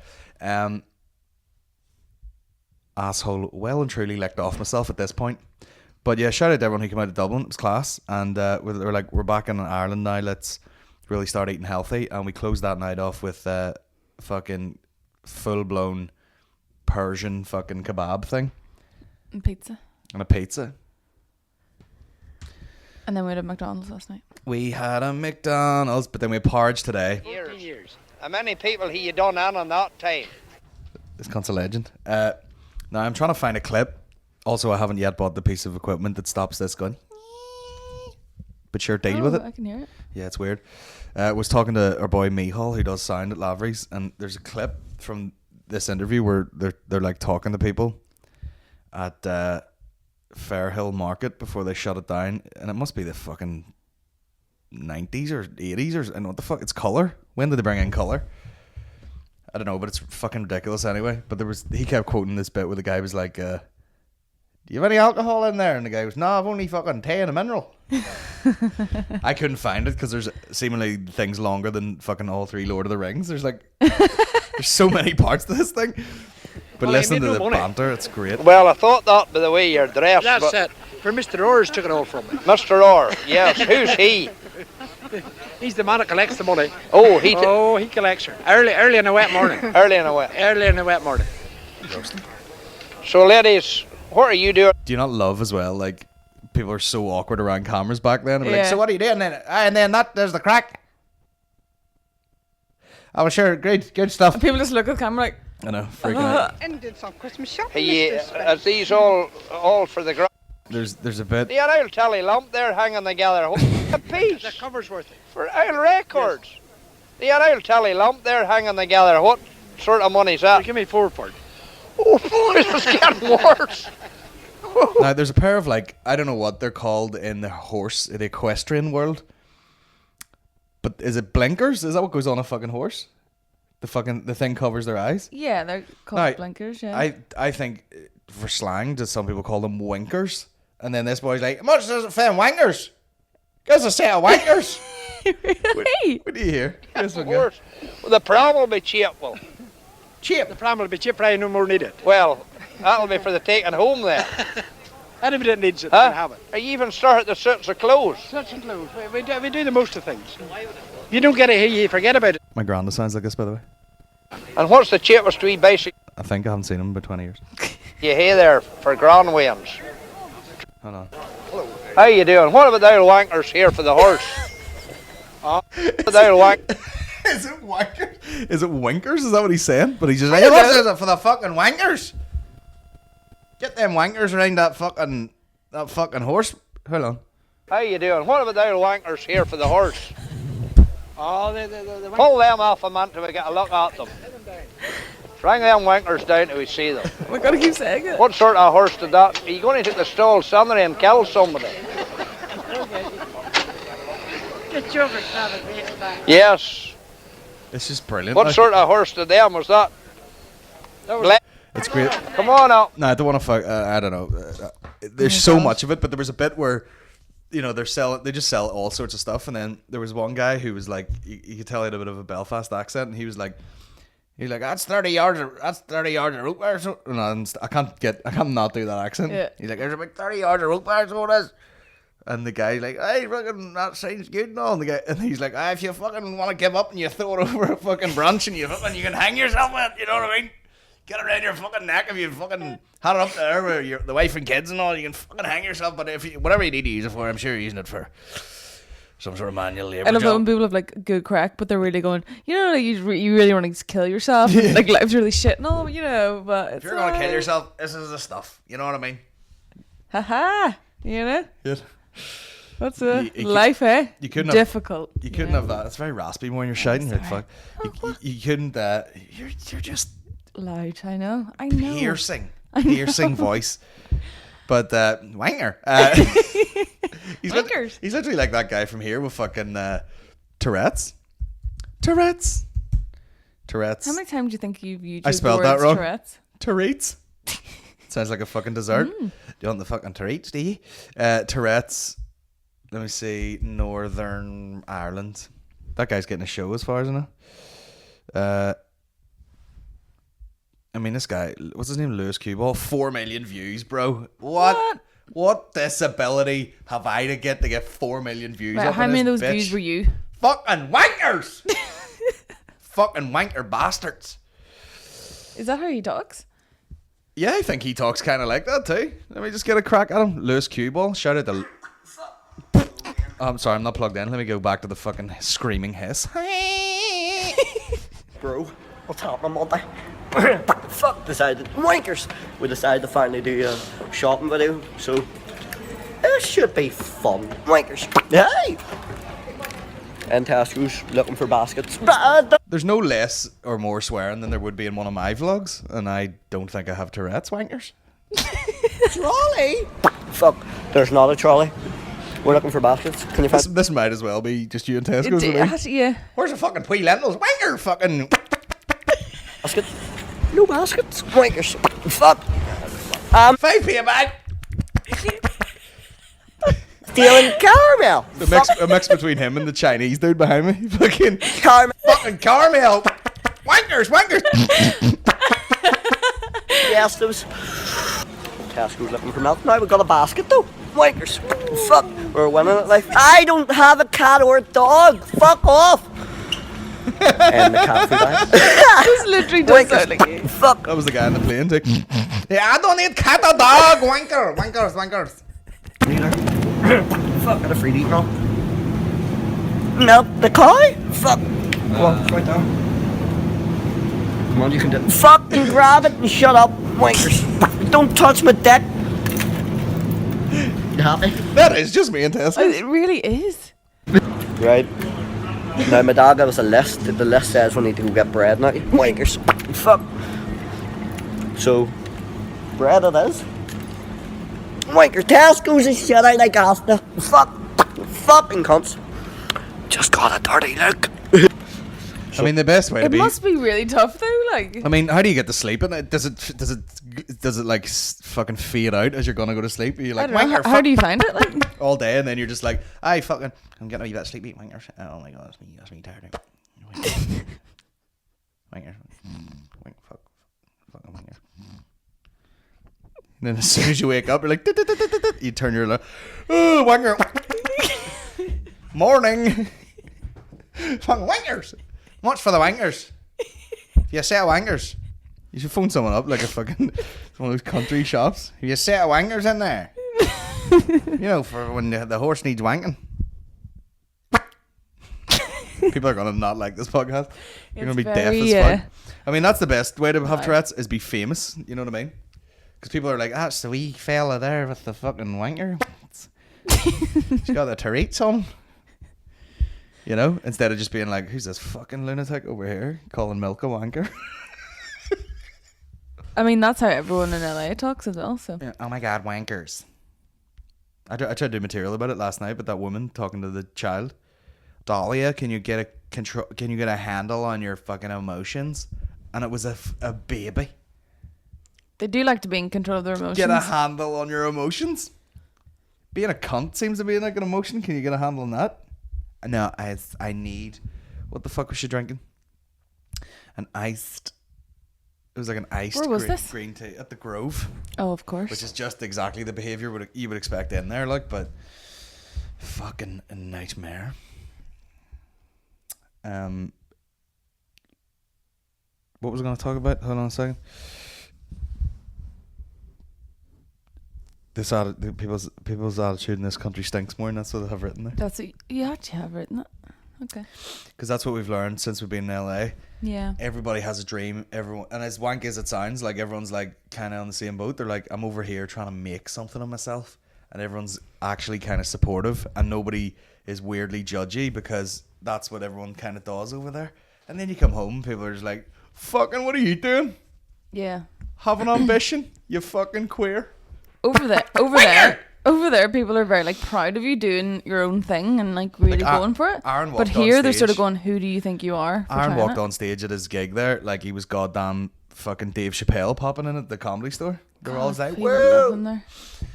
asshole, well and truly licked off myself at this point. But yeah, shout out to everyone who came out of Dublin. It was class, and we're like, we're back in Ireland now. Let's really start eating healthy. And we closed that night off with fucking full blown Persian fucking kebab thing And pizza. and a pizza. And then we had a McDonald's last night. We had a McDonald's, but then we had porridge today. Years. How many people have you done on that time? This cunt's a legend. Now I'm trying to find a clip. Also, I haven't yet bought the piece of equipment that stops this gun. But sure, deal with it. I can hear it. Yeah, it's weird. I was talking to our boy Mihal, who does sound at Lavery's, and there's a clip from this interview where they're like talking to people at Fairhill Market before they shut it down, and it must be the fucking 90s or 80s or I don't know what the fuck. It's colour. When did they bring in colour? I don't know, but it's fucking ridiculous anyway. But he kept quoting this bit where the guy was like, do you have any alcohol in there? And the guy was, no, I've only fucking tea and a mineral. I couldn't find it because there's seemingly things longer than fucking all three Lord of the Rings. There's like, there's so many parts to this thing. But Well, listen he to made the no money. banter, it's great. Well, I thought that by the way you're dressed. That's but it. For Mr. Orr's took it all from me. Mr. Orr, yes. Who's he? He's the man that collects the money. Oh, He collects her. Early in a wet morning. early in the wet. Early in a wet morning. So, ladies, what are you doing? Do you not love as well, like, people are so awkward around cameras back then? They'd be like, Yeah. so what are you doing then? And then there's the crack. I was sure, good stuff. And people just look at the camera like, I know, freaking out. And did some Christmas shopping. Hey, are these all for the ground? There's a bit. The old telly lamp there hanging together. A piece The cover's worth it. for old records. The old telly lamp there hanging together. What sort of money's that? Give me £4 for it. Oh, boy, this is getting worse. Now there's a pair of, like, I don't know what they're called in the equestrian world, but is it blinkers? Is that what goes on a fucking horse? The thing covers their eyes. yeah, they're called Now, blinkers, yeah. I think for slang, just some people call them winkers, and then this boy's like, much does it fan wankers? Gives a set of wankers. Really? What do you hear? This one go. Worse. Well, the pram will be cheap. Well, The pram will be cheap, probably no more needed. well, that'll be for the taking home then. Anybody that needs it Huh? can have it. Are you even started the suits of clothes? Such and clothes. We do the most of things. You don't get it here, you forget about it. My granda sounds like this, by the way. And what's the cheapest wee basic I think I haven't seen him in about 20 years. you hear there for grand wins? Hold on. How you doing? What about the old wankers here for the horse? The old wank. Is it wankers? Is it winkers? Is that what he's saying? But he's just like, what is it for the fucking wankers? Get them wankers around that fucking horse. Hold on. How you doing? What about the old wankers here for the horse? Oh, the Pull them off a man till we get a look at them. Bring them wankers down till we see them. We gotta keep saying it. What sort of horse did that? Are you going to take the stall Sunday and kill somebody? Yes. It's just brilliant. What like. sort of horse did them was that? It's great. Come on now. No, I don't want to fuck. I don't know. There's so much of it, but there was a bit where, you know, they just sell all sorts of stuff, and then there was one guy who was like, you could tell he had a bit of a Belfast accent, and he was like, that's 30 yards of rope bar. So, no, I can't not do that accent. Yeah. He's like, there's about 30 yards of rope bar, so it is. And the guy's like, hey, fucking, that sounds good and all. And he's like, if you fucking want to give up and you throw it over a fucking branch and you can hang yourself with it, you know what I mean? Get it around your fucking neck if you fucking had it up there with the wife and kids and all, you can fucking hang yourself. But if whatever you need to use it for, I'm sure you're using it for some sort of manual labour. I love it when people have like good crack, but they're really going, you know, like you really want to just kill yourself. Yeah. Like life's really shit and all, you know. But if you're gonna kill yourself, this is the stuff. You know what I mean? Haha. You know. Yeah. That's it. Life, eh? You couldn't difficult. You couldn't have that. It's very raspy when you're shouting. You're like, fuck. You couldn't. You're just loud. I know. Piercing voice. But Wanger. He's literally like that guy from here with fucking Tourette's. How many times do you think you've used I spelled that wrong. Tourette's? Sounds like a fucking dessert. Do you want the fucking Tourette's, do you? Tourette's. Let me see. Northern Ireland. That guy's getting a show as far as I know. I mean, this guy, what's his name? Lewis Cuball. 4 million views, bro. What disability have I to get 4 million views? Right, how many of those views were you? Fucking wankers! Fucking wanker bastards. Is that how he talks? Yeah, I think he talks kind of like that too. Let me just get a crack at him. Lewis Cuball. Shout out to... Oh, I'm sorry, I'm not plugged in. Let me go back to the fucking screaming hiss. Bro, what's happening Monday? Fuck decided. Wankers! We decided to finally do a shopping video, so it should be fun. Wankers. Hey! And Tesco's looking for baskets. There's no less or more swearing than there would be in one of my vlogs, and I don't think I have Tourette's, wankers. Trolley? Fuck, there's not a trolley. We're looking for baskets. Can you find... This might as well be just you and Tesco's. Yeah. Where's the fucking pea lentils? Wanker! Fucking... Basket? No baskets. Wankers. Fuck. 5p a bag. Stealing caramel. A mix between him and the Chinese dude behind me. Fucking caramel. Fucking caramel. Wankers. Yes, those. Tesco's looking for milk. Now we've got a basket though. Wankers. Fuck. We're winning at life. I don't have a cat or a dog. Fuck off. And the cat food bag. This literally does sound like you. Fuck. That was the guy in the plane too. Yeah, I don't need cat or dog. Wankers. Fuck, got a free eat now. Milk the cow? Fuck. Come on, right down. Come on, you can do it. Fucking grab it and shut up, wankers. Don't touch my dick. You happy? That is just me and Tesco. Oh, it really is. Right. Now my dad got us a list. The list says we need to go get bread now. Wankers. Fuck. So, bread it is. Wanker, Tesco's and shit, I like Asta. Fucking cunts. Just got a dirty look. I mean, the best way to be... It must be really tough though, like... I mean, how do you get to sleep? And does it like fucking fade out as you're gonna go to sleep? Are you like, wanker, how do you find it? Like all day, and then you're just like, I'm getting a wee bit sleepy, wankers. Oh my god, that's me tired. Wankers. Fucking wankers. And then as soon as you wake up, you're like, you turn your light. Oh, wanker. Morning. Fucking wankers. What's for the wankers? If you say wankers, you should phone someone up like a fucking one of those country shops. If you say wankers in there, you know, for when the horse needs wanking. People are gonna not like this podcast. You're gonna be deaf as fuck. I mean, that's the best way to have Tourette's is be famous. You know what I mean? Because people are like, it's the wee fella there with the fucking wanker. She's got the Tourette's on. You know? Instead of just being like, who's this fucking lunatic over here calling milk a wanker? I mean, that's how everyone in LA talks as well. So Yeah, oh my god, wankers. I tried to do material about it last night, but that woman talking to the child, Dahlia, can you get a control? Can you get a handle on your fucking emotions? And it was a baby. they do like to be in control of their emotions. Get a handle on your emotions. Being a cunt seems to be like an emotion. Can you get a handle on that? No, I need. What the fuck was she drinking? An iced. It was like an iced Where was this? green tea at the Grove. Oh, of course. Which is just exactly the behaviour you would expect in there, like, but fucking a nightmare. What was I going to talk about? Hold on a second. People's attitude in this country stinks more, and that's what I have written there. That's what you actually have written it. Okay. Because that's what we've learned since we've been in LA. Yeah. Everybody has a dream. Everyone, and as wank as it sounds, like everyone's like kind of on the same boat. They're like, I'm over here trying to make something of myself, and everyone's actually kind of supportive, and nobody is weirdly judgy because that's what everyone kind of does over there. And then you come home, people are just like, "Fucking, what are you doing? Yeah. Have an ambition, you fucking queer." Over there, people are very like proud of you doing your own thing and like really Like, going for it. Aaron But walked on here, they're sort of stage. going, "Who do you think you are?" for Aaron trying walked it?" on stage at his gig there like he was goddamn fucking Dave Chappelle popping in at the Comedy Store. They were all God, like, people love "Woo!" him there.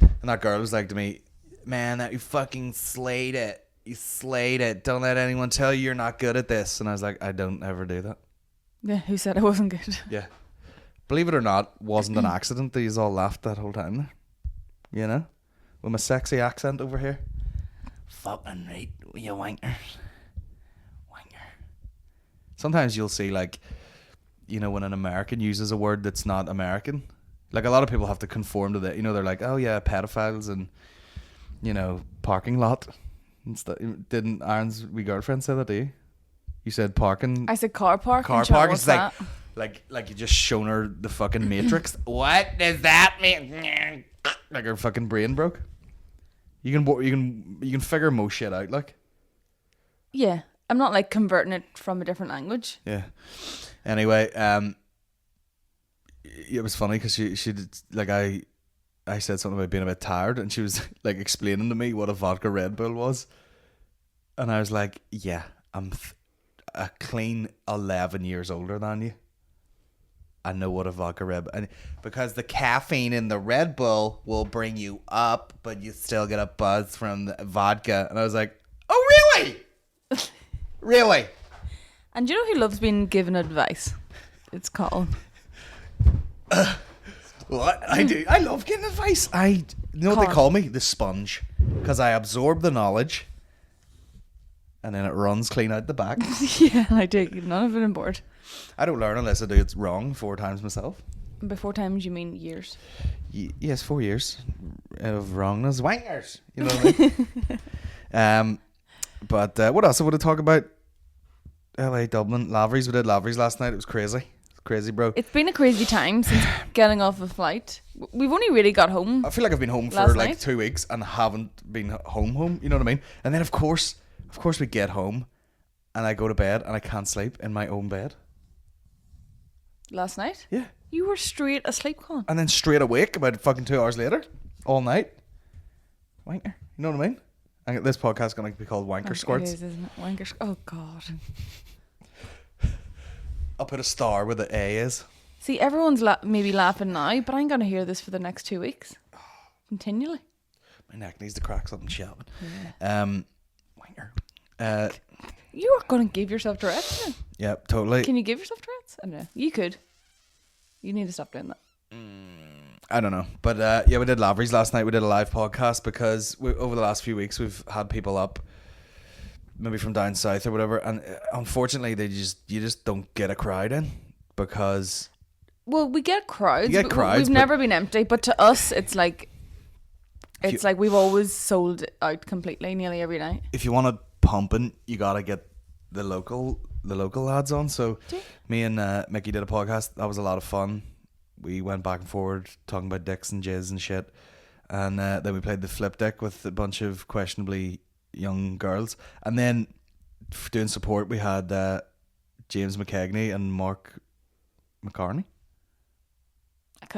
And that girl was like to me, "Man, that you fucking slayed it. You slayed it. Don't let anyone tell you you're not good at this." And I was like, I don't ever do that. Yeah, who said it wasn't good? Yeah. Believe it or not, wasn't an accident that you all laughed that whole time there. You know? With my sexy accent over here. Fucking right, you wankers. Wanker. Sometimes you'll see, like, you know, when an American uses a word that's not American. Like, a lot of people have to conform to that. You know, they're like, oh yeah, pedophiles and, you know, parking lot. And stuff. Didn't Aaron's wee girlfriend say that to you? You said parking. I said car park. Car and sure, park what's is like, that? like you just shown her the fucking Matrix. What does that mean? Like her fucking brain broke. You can figure most shit out, like. Yeah, I'm not like converting it from a different language. Yeah. Anyway, it was funny because she did, like, I said something about being a bit tired, and she was like explaining to me what a vodka Red Bull was, and I was like, yeah, I'm a clean 11 years older than you. I know what a vodka Red Bull, and because the caffeine in the Red Bull will bring you up, but you still get a buzz from the vodka. And I was like, oh really? Really? And you know who loves being given advice? It's Colin. What? I do. I love getting advice. You know what they call me? The sponge. Because I absorb the knowledge and then it runs clean out the back. Yeah, I take none of it on board. I don't learn unless I do it wrong 4 times myself. Before times, you mean years? Yes, 4 years of wrongness. Wankers. You know what I mean? But what else I want to talk about? LA, Dublin, Lavery's. We did Lavery's last night. It was crazy. Crazy, bro. It's been a crazy time since getting off a flight. We've only really got home. I feel like I've been home for last like night. 2 weeks and haven't been home. You know what I mean? And then of course we get home and I go to bed and I can't sleep in my own bed. Last night? Yeah. You were straight asleep, Colin. And then straight awake about fucking 2 hours later, all night. Wanker. You know what I mean? And this podcast is going to be called Wanker Squirts. It is, isn't it? Wanker. Oh God. I'll put a star where the A is. See, everyone's maybe laughing now, but I'm gonna hear this for the next 2 weeks, continually. My neck needs to crack something shelving. Yeah. Wanker. You are gonna give yourself Tourette's then? Yeah, totally. Can you give yourself Tourette's? I don't know. You could. You need to stop doing that. I don't know. But yeah, we did Lavery's last night. We did a live podcast because over the last few weeks we've had people up, maybe from down south or whatever, and unfortunately you just don't get a crowd in because... Well, we get crowds. You get crowds, we've never been empty, but to us it's like we've always sold out completely nearly every night. If you want it pumping, you gotta get the local lads on. So me and Mickey did a podcast. That was a lot of fun. We went back and forward talking about dicks and jizz and shit, and then we played the flip deck with a bunch of questionably young girls, and then doing support we had James McKegney and Mark McCartney.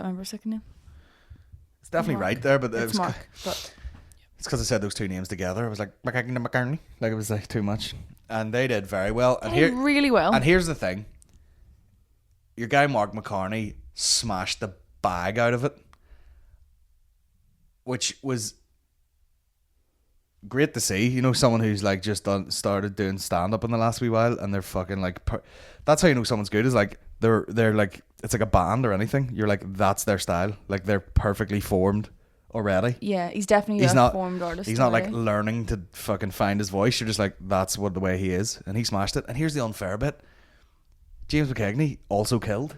Can't remember his second name. It's definitely Mark. right there, but It's Mark. But it's because I said those two names together. I was like McCartney. Like it was like too much, and they did very well. And they did really well. And here's the thing: your guy Mark McCartney smashed the bag out of it, which was great to see. You know, someone who's like just started doing stand up in the last wee while, and they're fucking like. That's how you know someone's good. Is like they're like, it's like a band or anything. You're like, that's their style. Like they're perfectly formed already. yeah, he's definitely a formed artist. He's not like already. learning to fucking find his voice. You're just like, that's what the way he is, and he smashed it. And here's the unfair bit: James McKegney also killed,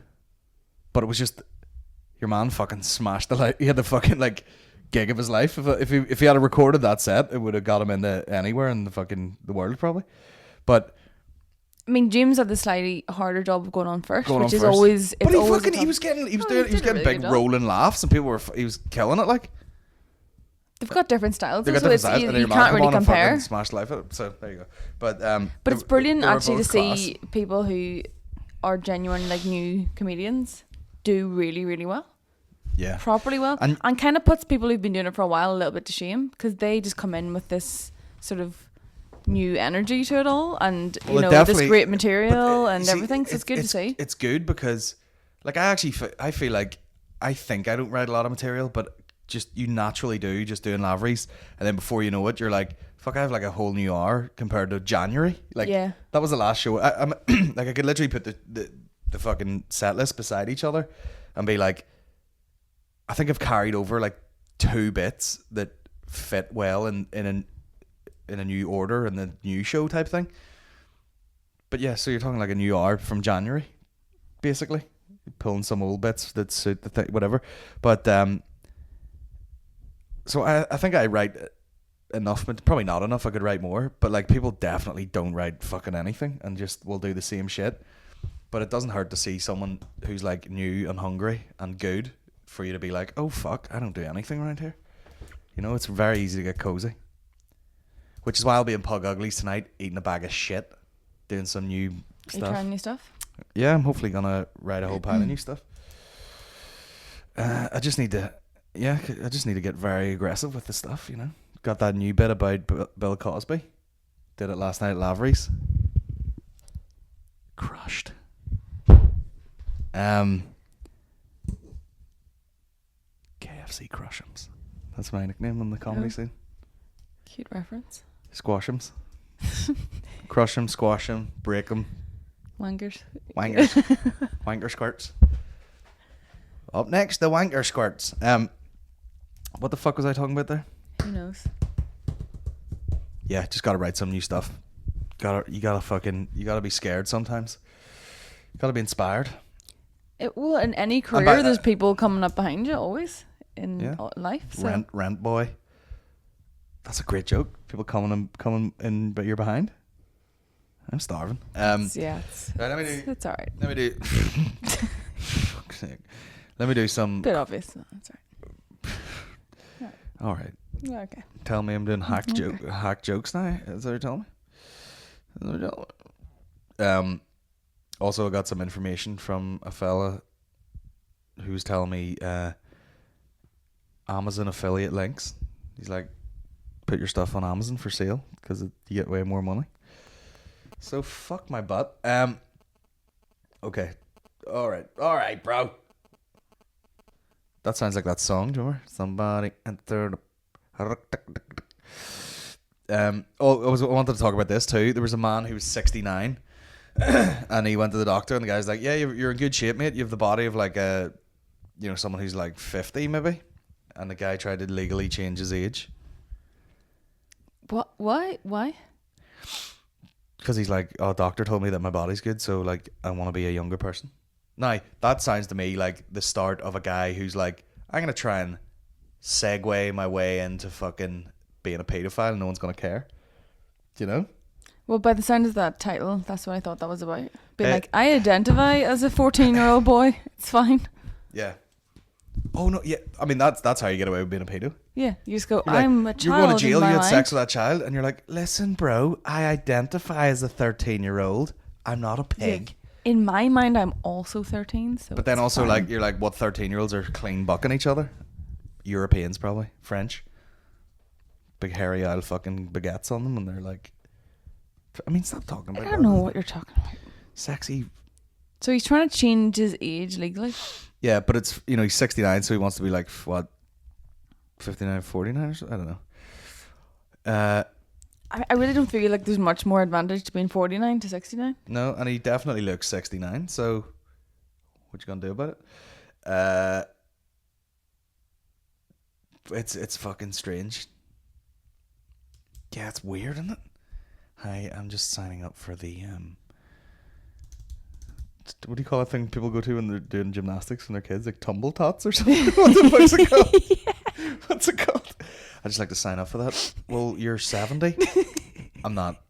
but it was just your man fucking smashed the light. He had the fucking like gig of his life. If he had recorded that set, it would have got him into anywhere in the world probably. But I mean, James had the slightly harder job of going on first, going which on is first. always. But It's he was getting did a getting really big good job. rolling laughs, and people were he was killing it. Like They've got different styles, they got so different it's, styles, you, and then you your man can't come really on and fucking compare. smashed life out. So there you go. But It's brilliant they were actually to both class. see people who are genuine like new comedians do really, really well. Yeah. Properly well. And- And kind of puts people who've been doing it for a while a little bit to shame, because they just come in with this sort of new energy to it all, and Well, you it know, this definitely- great material and see, everything, so it's good to see. It's good because like I feel like I think I don't write a lot of material, but just you naturally do, just doing Laveries, and then before you know it, you're like, fuck, I have like a whole new hour compared to January. Like Yeah. that was the last show. I'm like, I could literally put the fucking set list beside each other and be like, I think I've carried over like 2 bits that fit well in a new order in the new show type thing. But yeah, so you're talking like a new hour from January, basically, pulling some old bits that suit the thing, whatever. But so I think I write enough, but probably not enough. I could write more, but like people definitely don't write fucking anything and just will do the same shit. But it doesn't hurt to see someone who's like new and hungry and good for you to be like, oh fuck, I don't do anything around here. You know, it's very easy to get cozy. Which is why I'll be in Pug Uglies tonight, eating a bag of shit, doing some new Are you stuff. trying new stuff? Yeah, I'm hopefully gonna write a whole pile of new stuff. I just need to get very aggressive with the stuff, you know. Got that new bit about Bill Cosby. Did it last night at Lavery's. Crushed. KFC Crush'ems. That's my nickname on the comedy Oh. scene. Cute reference. Squash'ems. Crush 'em, squash 'em, break 'em. Wankers. Wankers. Wanker squirts. Up next, the wanker squirts. What the fuck was I talking about there? Who knows? Yeah, just gotta write some new stuff. You gotta be scared sometimes. You gotta be inspired. Well, in any career, by- there's people coming up behind you always in Yeah. life. So. Rent boy. That's a great joke. People coming in, but you're behind. I'm starving. Yeah, Right, let me do. it's all right. Let me do. Fuck's sake. Let me do some. Bit obvious. That's all All right. right. Okay. Tell me I'm doing hack jokes now. Is that what you're telling me? Also, I got some information from a fella who's telling me Amazon affiliate links. He's like, put your stuff on Amazon for sale because you get way more money. So fuck my butt. Okay. All right, bro. That sounds like that song, do you remember? Somebody entered. I wanted to talk about this too. There was a man who was 69 and he went to the doctor and the guy's like, yeah, you're in good shape, mate. You have the body of like someone who's like 50 maybe. And the guy tried to legally change his age. What? Why? Because he's like, oh, doctor told me that my body's good, so like I want to be a younger person. Now, that sounds to me like the start of a guy who's like, I'm going to try and segue my way into fucking being a paedophile and no one's going to care. Do you know? Well, by the sound of that title, that's what I thought that was about. Being like, I identify as a 14-year-old boy. It's fine. Yeah. Oh, no, yeah. I mean, that's how you get away with being a pedo. Yeah, you just go, You're like, I'm a child. You're going to jail, in my you had mind. sex with that child, and you're like, listen, bro, I identify as a 13-year-old. I'm not a pig. In my mind, I'm also 13. So But then it's also, fine. like, you're like, what 13-year-olds are clean bucking each other? Europeans, probably. French. Big hairy owl fucking baguettes on them, and they're like... I mean, stop talking about I that. don't know what you're talking about. Sexy. So he's trying to change his age legally. Yeah, but it's, you know, he's 69, so he wants to be like, what, 59, 49 or something? I don't know. I really don't feel like there's much more advantage to being 49 to 69. No, and he definitely looks 69, so what you gonna do about it? It's fucking strange. Yeah, it's weird, isn't it? Hi, I'm just signing up for the what do you call that thing people go to when they're doing gymnastics when they're kids, like tumble tots or something? What the fuck's it called? Yeah. What's it called? I'd just like to sign up for that. Well, you're 70. I'm not.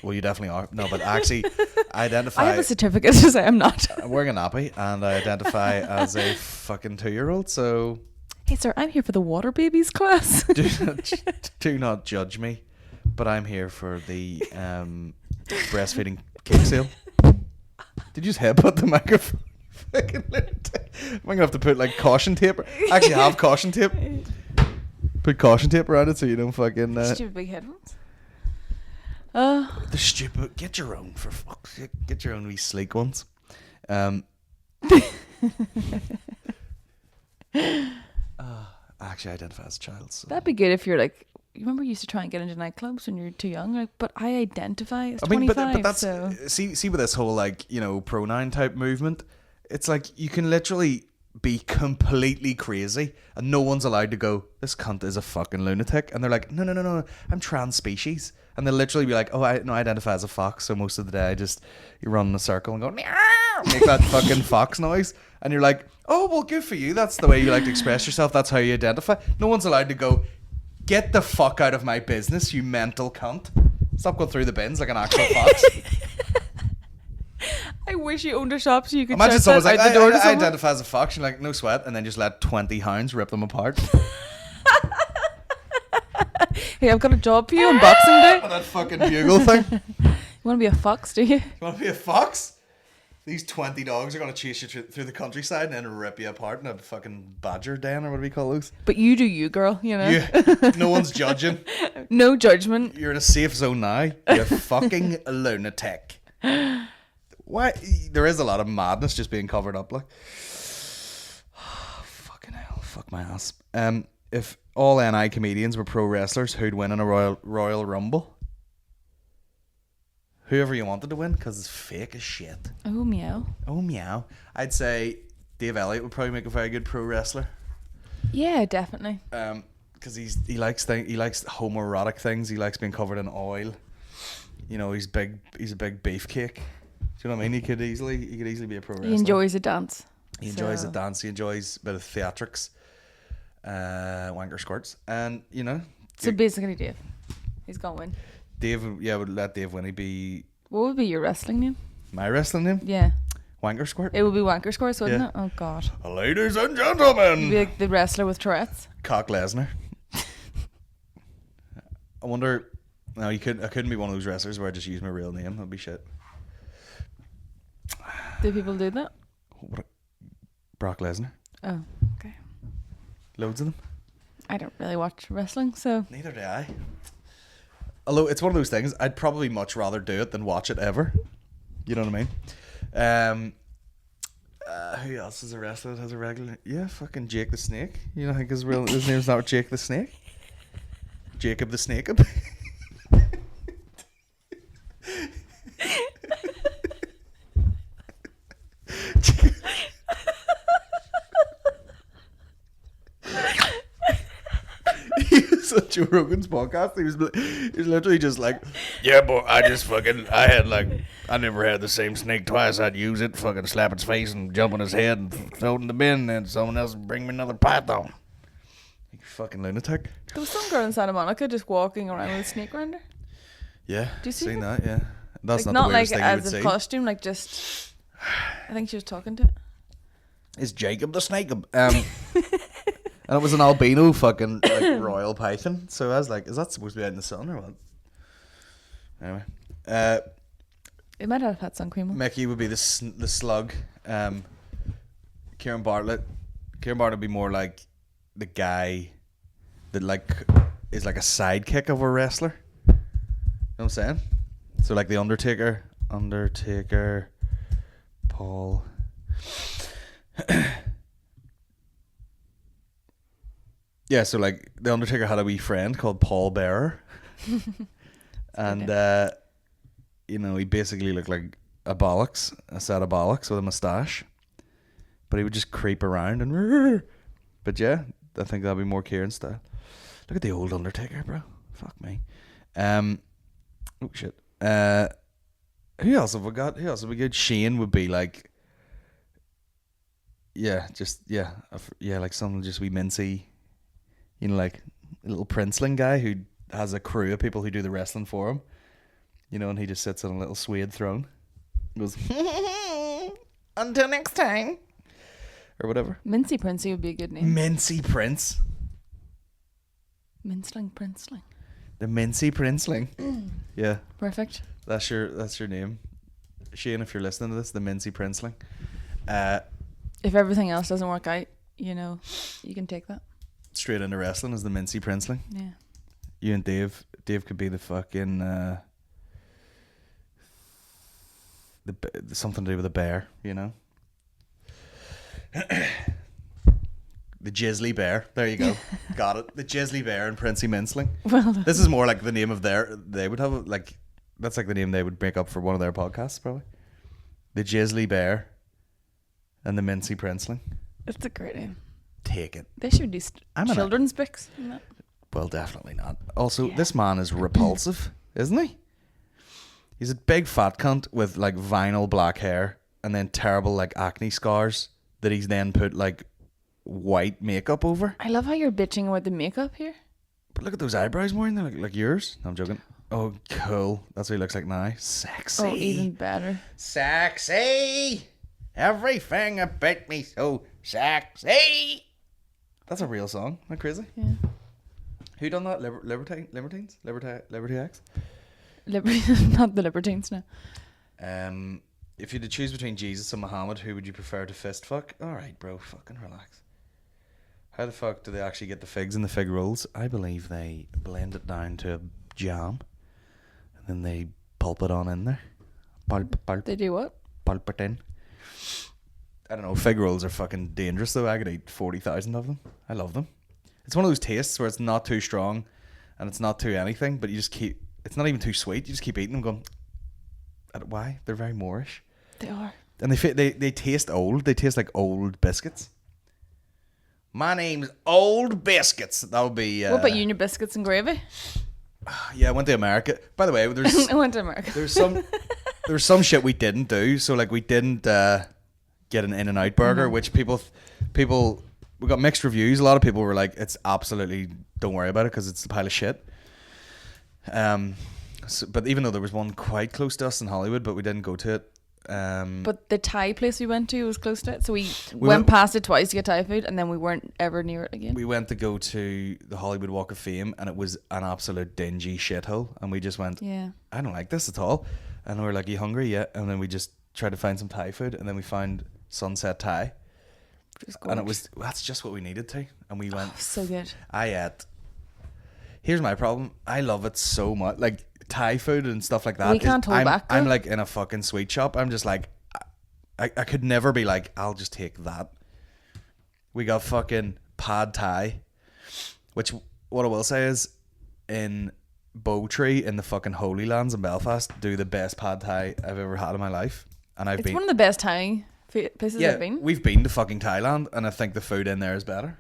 Well, you definitely are. No, but actually, I identify. I have a certificate to say I'm not. I'm wearing a nappy, and I identify as a fucking 2-year-old. So, Hey, sir, I'm here for the water babies class. do not judge me. But I'm here for the breastfeeding cake sale. Did you just headbutt the microphone? Fucking lunatic. Am I gonna have to put like caution tape? I actually have caution tape. Put caution tape around it so you don't fucking. Stupid big headphones. They're stupid. Get your own for fuck's sake. Get your own wee sleek ones. Actually, I identify as a child. So. That'd be good if you're like. You remember you used to try and get into nightclubs when you're too young, like, but I identify as 25. but that's so. see with this whole like, you know, pronoun type movement, it's like you can literally be completely crazy and no one's allowed to go, this cunt is a fucking lunatic, and they're like, no, I'm trans species, and they'll literally be like, oh, I identify as a fox, so most of the day you run in a circle and go meow, make that fucking fox noise, and you're like, oh well, good for you, that's the way you like to express yourself, that's how you identify. No one's allowed to go, get the fuck out of my business, you mental cunt. Stop going through the bins like an actual fox. I wish you owned a shop so you could Imagine shout someone's that like, out the door to I someone. identify as a fox. You're like, no sweat. And then just let 20 hounds rip them apart. Hey, I've got a job for you on Boxing Day. That fucking bugle thing. You want to be a fox, do you? You want to be a fox? These 20 dogs are going to chase you through the countryside and then rip you apart in a fucking badger den, or what do we call those? But you do you, girl, you know? No one's judging. No judgment. You're in a safe zone now. You fucking lunatic. Why? There is a lot of madness just being covered up, like. Oh, fucking hell. Fuck my ass. If all NI comedians were pro wrestlers, who'd win in a Royal Rumble? Whoever you wanted to win, because it's fake as shit. Oh, meow. Oh, meow. I'd say Dave Elliott would probably make a very good pro wrestler. Yeah, definitely. Because he likes homoerotic things. He likes being covered in oil. You know, he's a big beefcake. Do you know what I mean? He could easily be a pro wrestler. He enjoys a dance. He enjoys a dance. He enjoys a bit of theatrics. Wanker squirts. And, you know. So basically, Dave. He's going to win. Dave, yeah, would let Dave Winnie be. What would be your wrestling name? My wrestling name? Yeah. Wanker squirt? It would be Wanker Squirts, wouldn't Yeah. it? Oh, God. Ladies and gentlemen! You'd be like the wrestler with Tourette's. Cock Lesnar. I wonder. No, I couldn't be one of those wrestlers where I just use my real name. That'd be shit. Do people do that? Brock Lesnar. Oh, okay. Loads of them. I don't really watch wrestling, so. Neither do I. Although it's one of those things, I'd probably much rather do it than watch it ever. You know what I mean? Who else is a wrestler that has a regular? Yeah, fucking Jake the Snake. You know, I think his name's not Jake the Snake. Jacob the Snake. On Joe Rogan's podcast, he was literally just like, yeah, but I never had the same snake twice. I'd use it, fucking slap its face and jump on his head and throw it in the bin, and then someone else would bring me another python. You fucking lunatic. There was some girl in Santa Monica just walking around with a snake around her. Yeah, do you see seen that? Yeah, that's like, not the like weirdest thing you would as a see. costume, like just. I think she was talking to it. It's Jacob the Snake. And it was an albino fucking like royal python. So I was like, is that supposed to be out in the sun or what? Anyway, It might have had sun cream on. Mickey would be the slug. Kieran Bartlett would be more like the guy that like is like a sidekick of a wrestler. You know what I'm saying? So like the Undertaker, Paul. Yeah, so like the Undertaker had a wee friend called Paul Bearer, and you know, he basically looked like a set of bollocks with a moustache, but he would just creep around and. But yeah, I think that'd be more Kieran style. Look at the old Undertaker, bro. Fuck me. Oh shit. Who else have we got? Who else have we got? Shane would be like. Yeah, like some just wee mincy. You know, like a little princeling guy who has a crew of people who do the wrestling for him. You know, and he just sits on a little suede throne. Goes, until next time. Or whatever. Mincy Princey would be a good name. Mincy Prince. Princeling. The Mincy Princeling. Yeah. Perfect. That's your name. Shane, if you're listening to this, the Mincy Princeling. If everything else doesn't work out, you know, you can take that. Straight into wrestling as the Mincy Princeling. Yeah. You and Dave could be the fucking something to do with a bear, you know. The Gedzilla Bear. There you go. Got it. The Gedzilla Bear and Princey Minceling. Well, this is more like the name of they would have like that's like the name they would make up for one of their podcasts probably. The Gedzilla Bear and the Mincy Princeling. It's a great name. Take it. They should do children's books. Well, definitely not. Also, this man is repulsive, isn't he? He's a big fat cunt with like vinyl black hair and then terrible like acne scars that he's then put like white makeup over. I love how you're bitching about the makeup here. But look at those eyebrows, Maureen. They're like yours. No, I'm joking. Oh, cool. That's what he looks like now. Sexy. Oh, even better. Sexy. Everything about me so sexy. That's a real song. Isn't that crazy? Yeah. Who done that? Libertines? Liberty X? Not the Libertines now. If you had to choose between Jesus and Muhammad, who would you prefer to fist fuck? Alright, bro, fucking relax. How the fuck do they actually get the figs in the fig rolls? I believe they blend it down to a jam and then they pulp it on in there. Pulp. They do what? Pulp it in. I don't know, fig rolls are fucking dangerous though. I could eat 40,000 of them. I love them. It's one of those tastes where it's not too strong and it's not too anything, but you just keep, it's not even too sweet. You just keep eating them going, why? They're very Moorish. They are. And they taste old. They taste like old biscuits. My name's Old Biscuits. That would be... what about Union Biscuits and Gravy? Yeah, I went to America. By the way, there's... I went to America. There's some shit we didn't do. So, like, we didn't get an In-N-Out burger, which people... We got mixed reviews. A lot of people were like, it's absolutely... Don't worry about it because it's a pile of shit. But even though there was one quite close to us in Hollywood, but we didn't go to it. But the Thai place we went to was close to it, so we went past it twice to get Thai food, and then we weren't ever near it again. We went to go to the Hollywood Walk of Fame, and it was an absolute dingy shithole, and we just went, I don't like this at all. And we were like, you hungry? Yeah. And then we just tried to find some Thai food, and then we found Sunset Thai, and that's just what we needed to. And we went, so good. Here's my problem. I love it so much, like Thai food and stuff like that. We can't hold back. I'm like in a fucking sweet shop. I'm just like, I could never be like, I'll just take that. We got fucking pad Thai, which what I will say is, in Bowtree in the fucking Holy Lands in Belfast, do the best pad Thai I've ever had in my life. And it's one of the best Thai places I've been. We've been to fucking Thailand, and I think the food in there is better.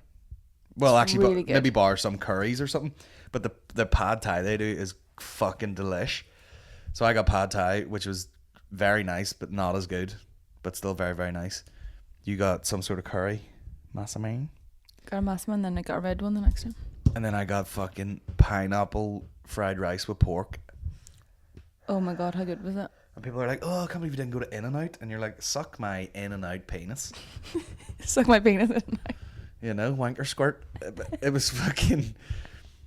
Well, it's actually, really maybe bar some curries or something. But the pad Thai they do is fucking delish. So I got pad Thai, which was very nice, but not as good, but still very, very nice. You got some sort of curry, massaman. Got a massaman, then I got a red one the next time. And then I got fucking pineapple fried rice with pork. Oh my god, how good was that? And people are like, oh, I can't believe you didn't go to In-N-Out. And you're like, suck my In-N-Out penis. Suck my penis in. You know, wanker squirt. It was fucking...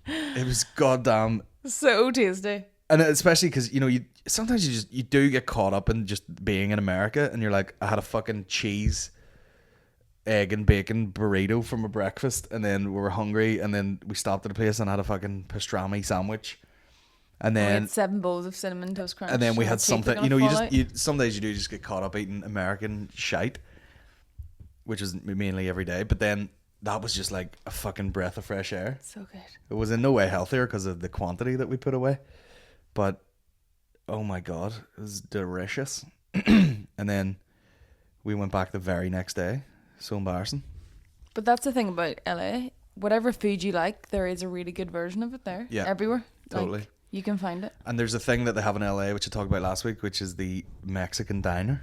It was goddamn... So tasty. And especially because, you know, sometimes you do get caught up in just being in America, and you're like, I had a fucking cheese, egg and bacon burrito for my breakfast, and then we were hungry, and then we stopped at a place and had a fucking pastrami sandwich, and We then had 7 bowls of cinnamon toast crunch. and then we Your had teeth are something. gonna You know, fall out. some days you do just get caught up eating American shite, which is mainly every day. But then that was just like a fucking breath of fresh air. So good. It was in no way healthier because of the quantity that we put away, but oh my god, it was delicious. And then we went back the very next day. So embarrassing. But that's the thing about LA. Whatever food you like, there is a really good version of it there. Yeah, Everywhere. totally. Like, you can find it. And there's a thing that they have in LA, which I talked about last week, which is the Mexican diner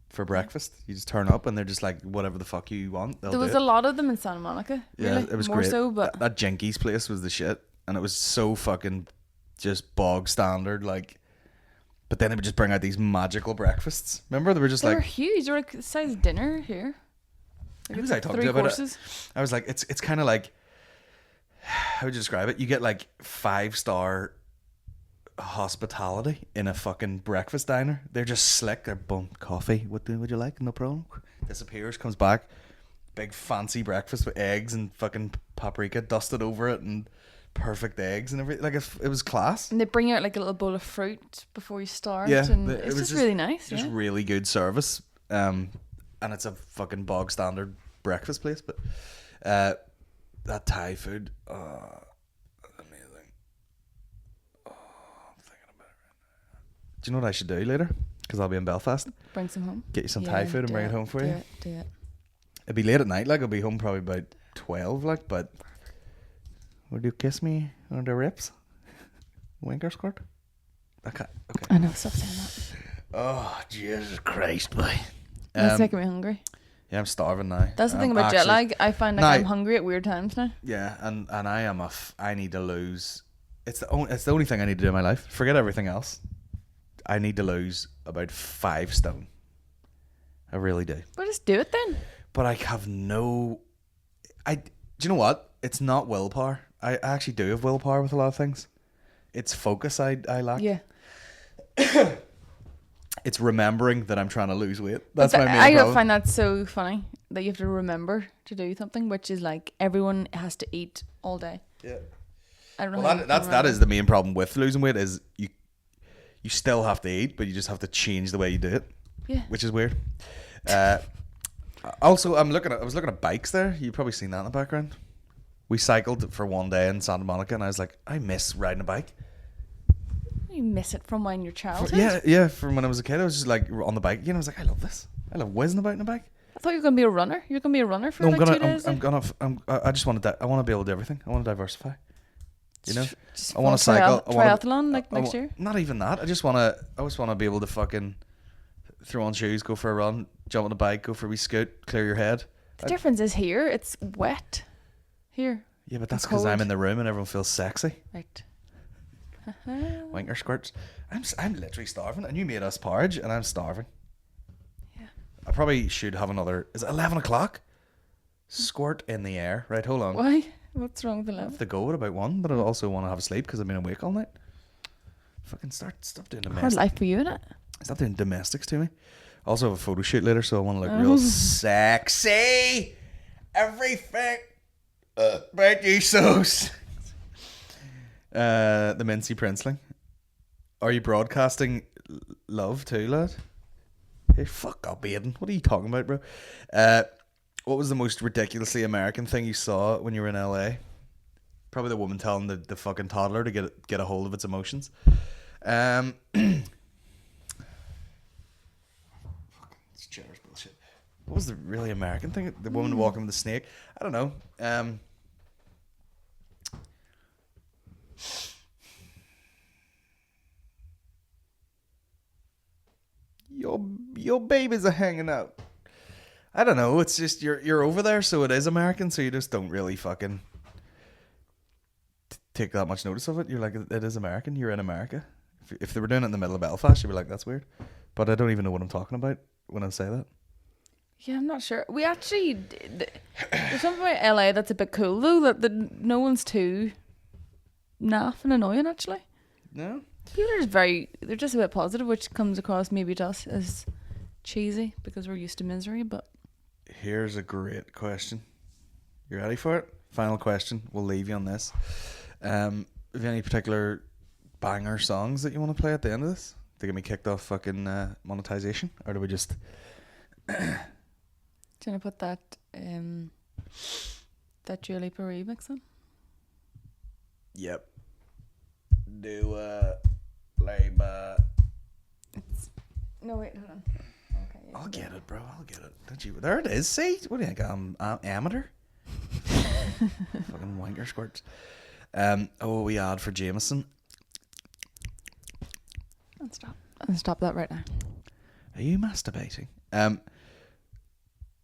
for breakfast. You just turn up and they're just like, whatever the fuck you want, they'll There do was it. a lot of them in Santa Monica. Yeah, Really. it was More great. so, but that Jinkies place was the shit, and it was so fucking just bog standard, like. But then they would just bring out these magical breakfasts. Remember, they were just they like, were huge. They were like the size of dinner here. Like, who was it's I like talking 3 to about courses. it? I was like, it's kind of like, how would you describe it? You get like 5-star hospitality in a fucking breakfast diner. They're just slick. They're boom, coffee. Would you like? No problem. Disappears, comes back. Big fancy breakfast with eggs and fucking paprika dusted over it and perfect eggs and everything. Like it was class. And they bring you out like a little bowl of fruit before you start. Yeah, and but it's it was just really nice. Just Yeah. really good service. And it's a fucking bog standard breakfast place. But that Thai food, amazing. Oh, I'm thinking about it right now. Do you know what I should do later? Because I'll be in Belfast. Bring some home. Get you some Thai food and do bring it home for you. Do it. It'll be late at night. Like I'll be home probably about 12. Like, but would you kiss me under the ribs? Winker squirt. Okay. I know. Stop saying that. Oh Jesus Christ, boy. That's making me hungry. Yeah, I'm starving now. That's the thing about jet lag. I find like I'm hungry at weird times now. Yeah, and I am I need to lose. It's the only thing I need to do in my life. Forget everything else. I need to lose about 5 stone. I really do. Well, just do it then. But I have no. Do you know what? It's not willpower. I actually do have willpower with a lot of things. It's focus I lack. Yeah. It's remembering that I'm trying to lose weight. That's my main I problem. find that so funny that you have to remember to do something, which is like everyone has to eat all day. Yeah. I don't know. Well, how that is the main problem with losing weight is you still have to eat, but you just have to change the way you do it. Yeah. Which is weird. Also, I was looking at bikes there. You've probably seen that in the background. We cycled for one day in Santa Monica, and I was like, I miss riding a bike. You miss it from when your childhood. Yeah. From when I was a kid, I was just like on the bike. You know, I was like, I love this. I love whizzing about in a bike. I thought you were gonna be a runner. You're gonna be a runner for No, like 2 days. I just want to. I want to be able to do everything. I want to diversify. You know, Just I want to full cycle. triathlon like next year. Not even that. I just want to be able to fucking throw on shoes, go for a run, jump on a bike, go for a wee scoot, clear your head. The difference is here, it's wet. Here. Yeah, but that's It's because I'm cold. in the room and everyone feels sexy. Right. Winker squirts. I'm literally starving, and you made us porridge, and I'm starving. Yeah. I probably should have another. Is it 11 o'clock? Squirt in the air. Right, hold on. Why? What's wrong with the I have love? to go at about 1, but I also want to have a sleep because I've been awake all night. Fucking stop doing Hard domestics. life for you, innit? Stop doing domestics to me. I also have a photo shoot later, so I want to look real sexy. Everything about you so the Mincy Princeling. Are you broadcasting love too, lad? Hey, fuck up, Aiden. What are you talking about, bro? What was the most ridiculously American thing you saw when you were in LA? Probably the woman telling the fucking toddler to get a hold of its emotions. Fucking, it's Cheddar's bullshit. What was the really American thing? The woman walking with the snake? I don't know. Your babies are hanging out. I don't know. It's just you're over there, so it is American. So you just don't really fucking take that much notice of it. You're like, it is American. You're in America. If they were doing it in the middle of Belfast, you'd be like, that's weird. But I don't even know what I'm talking about when I say that. Yeah, I'm not sure. We actually there's something about LA that's a bit cool though. That no one's too naff and annoying actually. No. People are they're just a bit positive, which comes across maybe to us as cheesy because we're used to misery, but. Here's a great question. You ready for it? Final question. We'll leave you on this. Have you any particular banger songs that you want to play at the end of this to get me kicked off fucking monetization, or do we just? Do you want to put that Julie Perry remix on? Yep. Do labor. No, wait, hold on. Okay. Yeah, I'll get it, bro. I'll get it. Don't you? There it is. See, what do you think? I'm amateur. Fucking wanker squirts. We ad for Jameson. I'll stop that right now. Are you masturbating?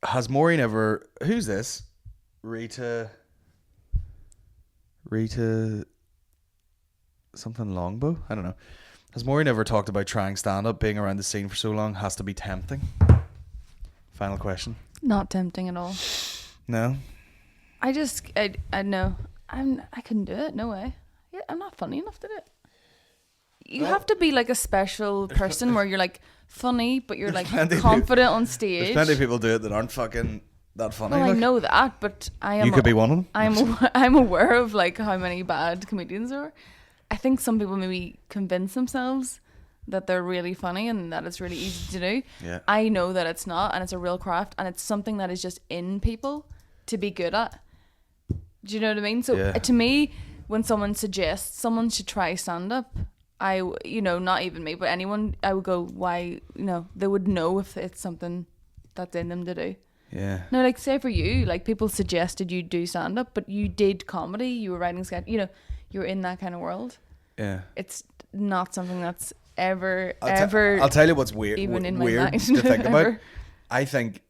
Has Maureen ever? Who's this? Rita something Longbow? I don't know. Has Maureen ever talked about trying stand-up? Being around the scene for so long has to be tempting. Final question. Not tempting at all. No. I know. I couldn't do it. No way. Yeah, I'm not funny enough to do it. You have to be like a special person where you're like funny, but you're like confident on stage. There's plenty of people do it that aren't fucking that funny. Well, I know that, but I am. You could be one of them. I'm aware of like how many bad comedians there are. I think some people maybe convince themselves that they're really funny and that it's really easy to do. Yeah. I know that it's not, and it's a real craft, and it's something that is just in people to be good at. Do you know what I mean? So to me, when someone suggests someone should try stand up, not even me, but anyone, I would go, why? They would know if it's something that's in them to do. Yeah. No, like say for you, like people suggested you do stand up, but you did comedy, you were writing sketch, you're in that kind of world. Yeah. It's not something that's ever. I'll tell you what's weird. Even in weird my mind, to think about. ever. I think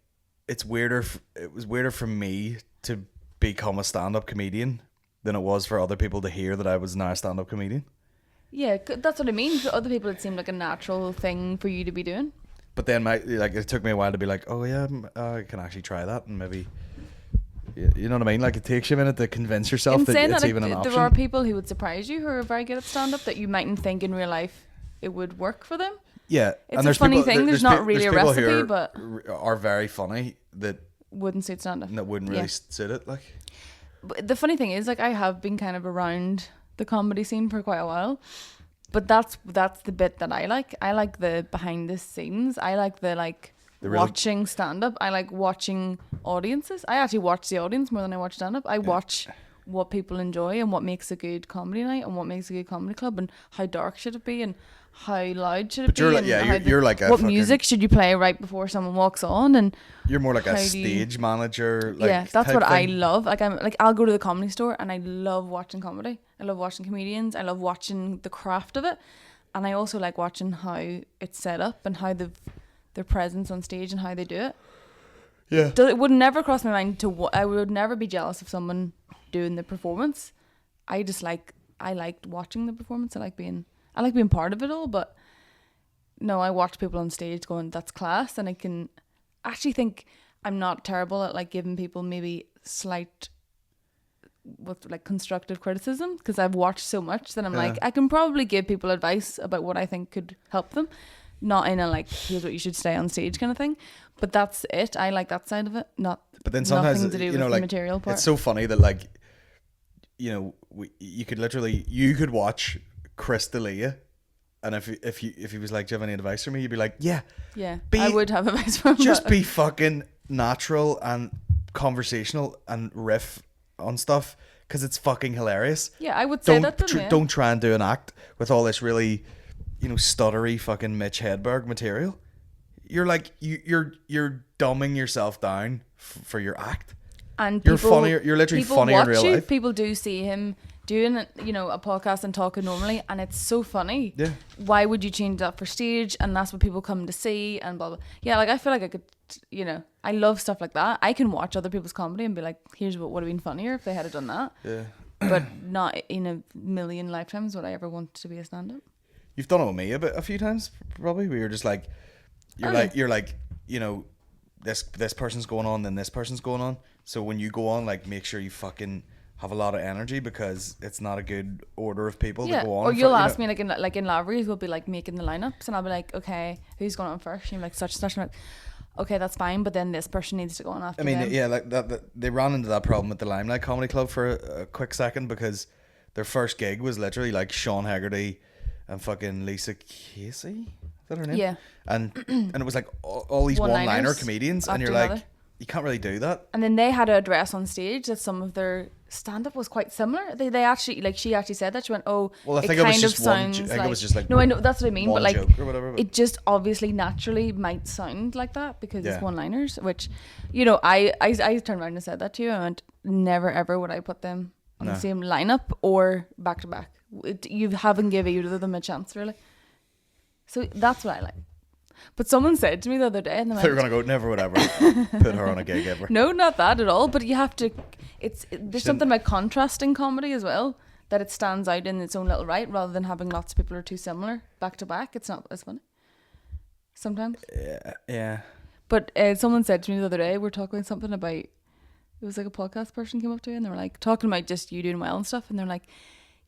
it's weirder. It was weirder for me to become a stand-up comedian than it was for other people to hear that I was now a stand-up comedian. Yeah, that's what I mean. For other people, it seemed like a natural thing for you to be doing. But then, it took me a while to be like, oh yeah, I can actually try that, and maybe, you know what I mean? Like, it takes you a minute to convince yourself that it's even an option. There are people who would surprise you who are very good at stand-up that you mightn't think in real life it would work for them. Yeah, it's a funny thing. There's not really a recipe, but are very funny that wouldn't suit stand-up. That wouldn't really suit it. Like, but the funny thing is, like, I have been kind of around the comedy scene for quite a while. But that's the bit that I like. I like the behind the scenes. I like the watching stand up. I like watching audiences. I actually watch the audience more than I watch stand up. I watch what people enjoy and what makes a good comedy night and what makes a good comedy club and how dark should it be and how loud should it be. You're like a what music should you play right before someone walks on, and you're more like a stage manager. Like, that's what I love. Like I'll go to the Comedy Store and I love watching comedy. I love watching comedians. I love watching the craft of it, and I also like watching how it's set up and how their presence on stage and how they do it. Yeah, it would never cross my mind I would never be jealous of someone doing the performance. I liked watching the performance. I like being part of it all, but no, I watch people on stage going, that's class, and I can actually think I'm not terrible at like giving people maybe slight constructive criticism, because I've watched so much that I'm like, I can probably give people advice about what I think could help them, not in a like, here's what you should say on stage kind of thing, but that's it. I like that side of it, but then sometimes nothing to do with the material part. It's so funny that like, you could watch Chris D'Elia, and if he was like, do you have any advice for me, you'd be like, I would have advice for him. Just be fucking natural and conversational and riff on stuff, because it's fucking hilarious. I would say that to him. Don't try and do an act with all this really stuttery fucking Mitch Hedberg material. You're like, you're dumbing yourself down for your act, and you're funnier. You're literally funnier in real life. People do see him doing a podcast and talking normally, and it's so funny. Yeah. Why would you change that for stage? And that's what people come to see, and blah blah. Yeah, like I feel like I could, I love stuff like that. I can watch other people's comedy and be like, here's what would have been funnier if they had done that. Yeah. But not in a million lifetimes would I ever want to be a stand-up. You've done it with me a few times, probably, where you're just like, this person's going on, then this person's going on. So when you go on, like, make sure you fucking have a lot of energy because it's not a good order of people to go on. Or you'll ask me like in Lavery, we'll be like making the lineups, and I'll be like, okay, who's going on first? And you're like, such and such. And I'm like, okay, that's fine, but then this person needs to go on after them. Yeah, like that. They ran into that problem at the Limelight Comedy Club for a quick second because their first gig was literally like Sean Haggerty and fucking Lisa Casey. Is that her name? Yeah. And it was like all these one-liner comedians, and you're like, another. you can't really do that. And then they had to address on stage that some of their stand-up was quite similar. They actually, like, she actually said that. She went, oh, Well, I think it was just one. I think it was just like no, I know that's what I mean, one but like joke or whatever. But it just obviously naturally might sound like that because Yeah. it's one-liners. Which, you know, I turned around and said that to you. I went, never ever would I put them on the same lineup or back to back. You haven't given either of them a chance, really. So that's what I like. But someone said to me the other day, and they were gonna go, never would ever put her on a gig ever. No, not that at all. But you have to. There's something about contrasting comedy as well, that it stands out in its own little right, rather than having lots of people who are too similar back to back. It's not as funny sometimes. Yeah. But someone said to me the other day, we're talking something about. It was like a podcast person came up to me and they were like talking about just you doing well and stuff, and they're like,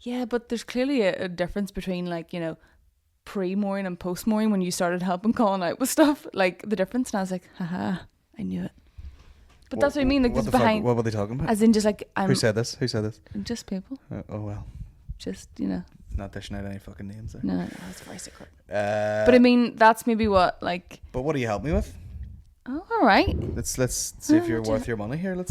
yeah, but there's clearly a difference between, like, you know, pre-Maureen and post-Maureen when you started helping Colin out with stuff, like the difference. And I was like, haha, I knew it. But that's what I mean, like, there's behind. What were they talking about? As in, just like, Who said this? Just people. Oh well. Just, you know. Not dishing out any fucking names there. No, it's very secret. But I mean, that's maybe what, like. But what do you help me with? Oh, all right. Let's see if you're worth your money here.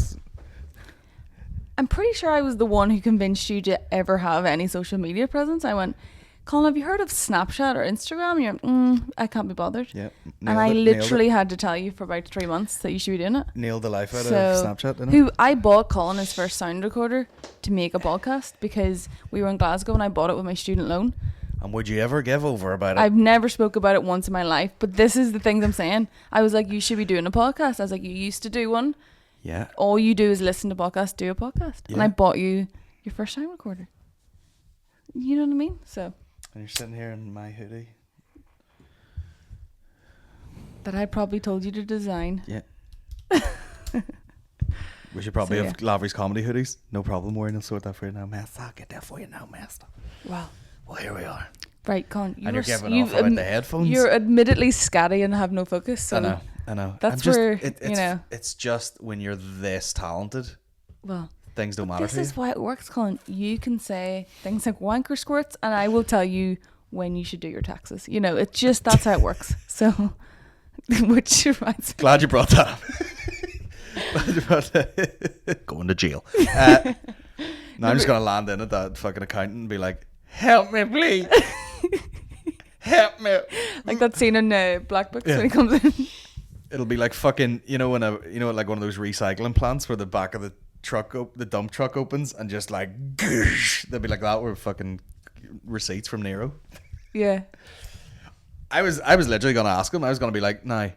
I'm pretty sure I was the one who convinced you to ever have any social media presence. I went, Colin, have you heard of Snapchat or Instagram? And you're like, I can't be bothered. Yeah. And I literally had to tell you for about 3 months that you should be doing it. Nailed the life out of Snapchat, didn't Who I bought Colin his first sound recorder to make a podcast because we were in Glasgow and I bought it with my student loan. And would you ever give over about it? I've never spoke about it once in my life, but this is the things I'm saying. I was like, you should be doing a podcast. I was like, you used to do one. Yeah. All you do is listen to podcasts, do a podcast. Yeah. And I bought you your first sound recorder. You know what I mean? So. And you're sitting here in my hoodie. That I probably told you to design. Yeah. We should probably have Lavery's comedy hoodies. No problem, Maureen. I'll sort that for you now, master. I'll get that for you now, master. Wow. Well, here we are. Right, Colin. You're giving off about the headphones. You're admittedly scatty and have no focus. So I know. That's where, you know. It's just when you're this talented, well, things don't matter this for you. is why it works, Colin. You can say things like wanker squirts and I will tell you when you should do your taxes. You know, it's just, that's how it works. So, which reminds me. Glad you brought that up. Going to jail. Now I'm just going to land in at that fucking accountant and be like, help me, please. Help me. Like that scene in Black Books when he comes in. It'll be like fucking, like one of those recycling plants where the back of the truck, the dump truck opens and just like, goosh, they'll be like that with fucking receipts from Nero. Yeah. I was literally going to ask him. I was going to be like, nah,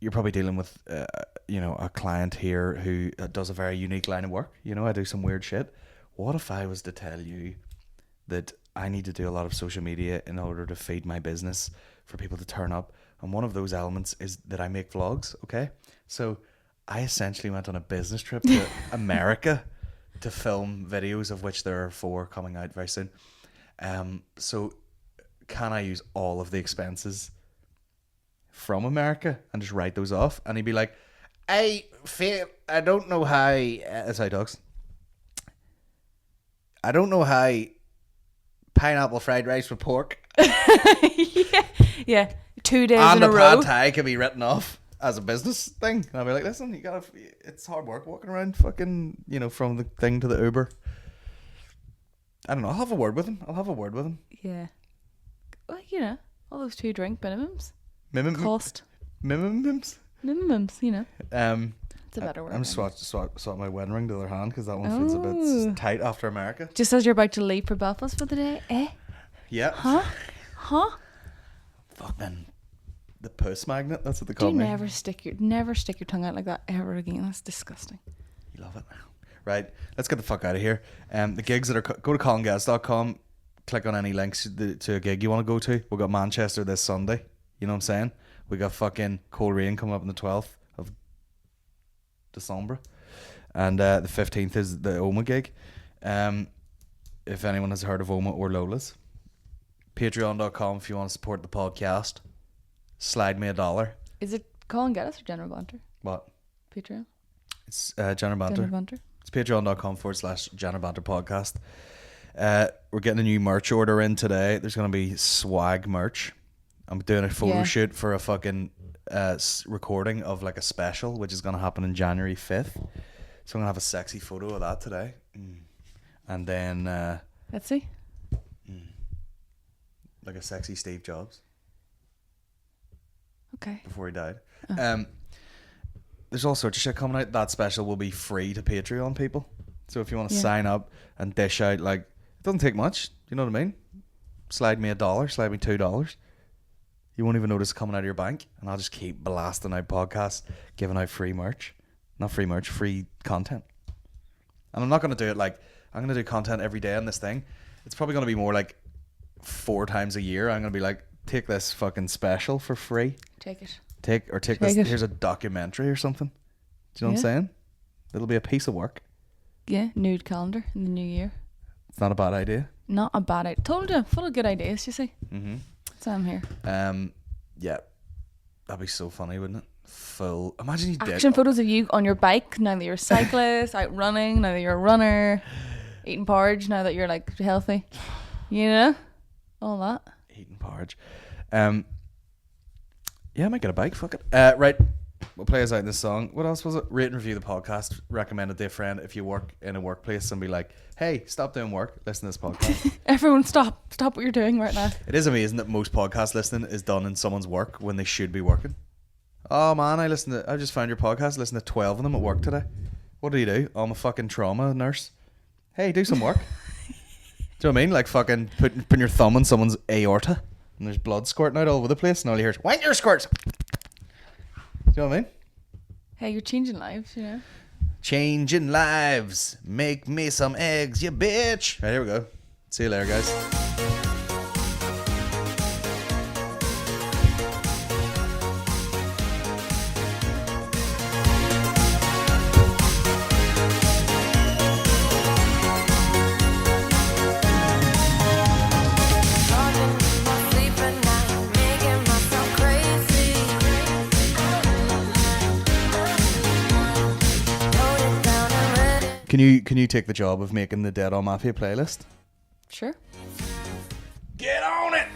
you're probably dealing with, a client here who does a very unique line of work. You know, I do some weird shit. What if I was to tell you that I need to do a lot of social media in order to feed my business for people to turn up? And one of those elements is that I make vlogs, okay? So I essentially went on a business trip to America to film videos, of which there are 4 coming out very soon. So can I use all of the expenses from America and just write those off? And he'd be like, I don't know how... that's how he talks. I don't know how pineapple fried rice with pork yeah 2 days and in a row pad thai can be written off as a business thing. And I'll be like, listen, it's hard work walking around fucking, from the thing to the Uber. I don't know, I'll have a word with him. Yeah. Well, all those 2 drink minimums. Cost. Minimums? Minimums, It's a better word. I'm just swap my wedding ring to the other hand because that one feels a bit tight after America. Just as you're about to leave for Belfast for the day, eh? Yeah. Huh? Fucking the puss magnet. That's what they call me. Never stick your tongue out like that ever again. That's disgusting. You love it. Right. Let's get the fuck out of here. The gigs that are go to colingedis.com. Click on any links to a gig you want to go to. We've got Manchester this Sunday. You know what I'm saying? We got fucking Coleraine coming up on the 12th of December. And the 15th is the Oma gig. If anyone has heard of Oma or Lola's. Patreon.com if you want to support the podcast. Slide me $1. Is it Colin Geddis or General Banter? What? Patreon? It's General Banter. General Banter. It's patreon.com/General Banter Podcast. We're getting a new merch order in today. There's going to be swag merch. I'm doing a photo shoot for a fucking recording of like a special, which is going to happen in January 5th. So I'm going to have a sexy photo of that today. And then... Let's see. Like a sexy Steve Jobs. Okay. Before he died. There's all sorts of shit coming out. That special will be free to Patreon people. So if you want to sign up and dish out, like, it doesn't take much. You know what I mean? Slide me $1, slide me $2. You won't even notice it coming out of your bank. And I'll just keep blasting out podcasts, giving out free merch. Not free merch, free content. And I'm not going to do it like, I'm going to do content every day on this thing. It's probably going to be more like 4 times a year. I'm going to be like, take this fucking special for free. Take it. Take this. Here's a documentary or something. Do you know what I'm saying? It'll be a piece of work. Yeah, nude calendar in the new year. It's not a bad idea. Not a bad idea. Told you, full of good ideas, you see. Mm-hmm. So I'm here. Yeah. That'd be so funny, wouldn't it? Full. Imagine you did. Action photos of you on your bike, now that you're a cyclist, out running, now that you're a runner, eating porridge, now that you're like healthy. You know? All that. Eating porridge. Yeah, I might get a bike. Fuck it. Right. We'll play us out this song. What else was it? Rate and review the podcast. Recommend it to a friend if you work in a workplace and be like, hey, stop doing work. Listen to this podcast. Everyone stop. Stop what you're doing right now. It is amazing that most podcast listening is done in someone's work when they should be working. Oh man, I just found your podcast. Listen to 12 of them at work today. What do you do? I'm a fucking trauma nurse. Hey, do some work. Do you know what I mean? Like fucking putting your thumb on someone's aorta and there's blood squirting out all over the place and all you hear is, wank your squirts. Do you know what I mean? Hey, you're changing lives, you know. Changing lives. Make me some eggs, you bitch. Right, here we go. See you later, guys. Can you take the job of making the Dead on Mafia playlist? Sure. Get on it!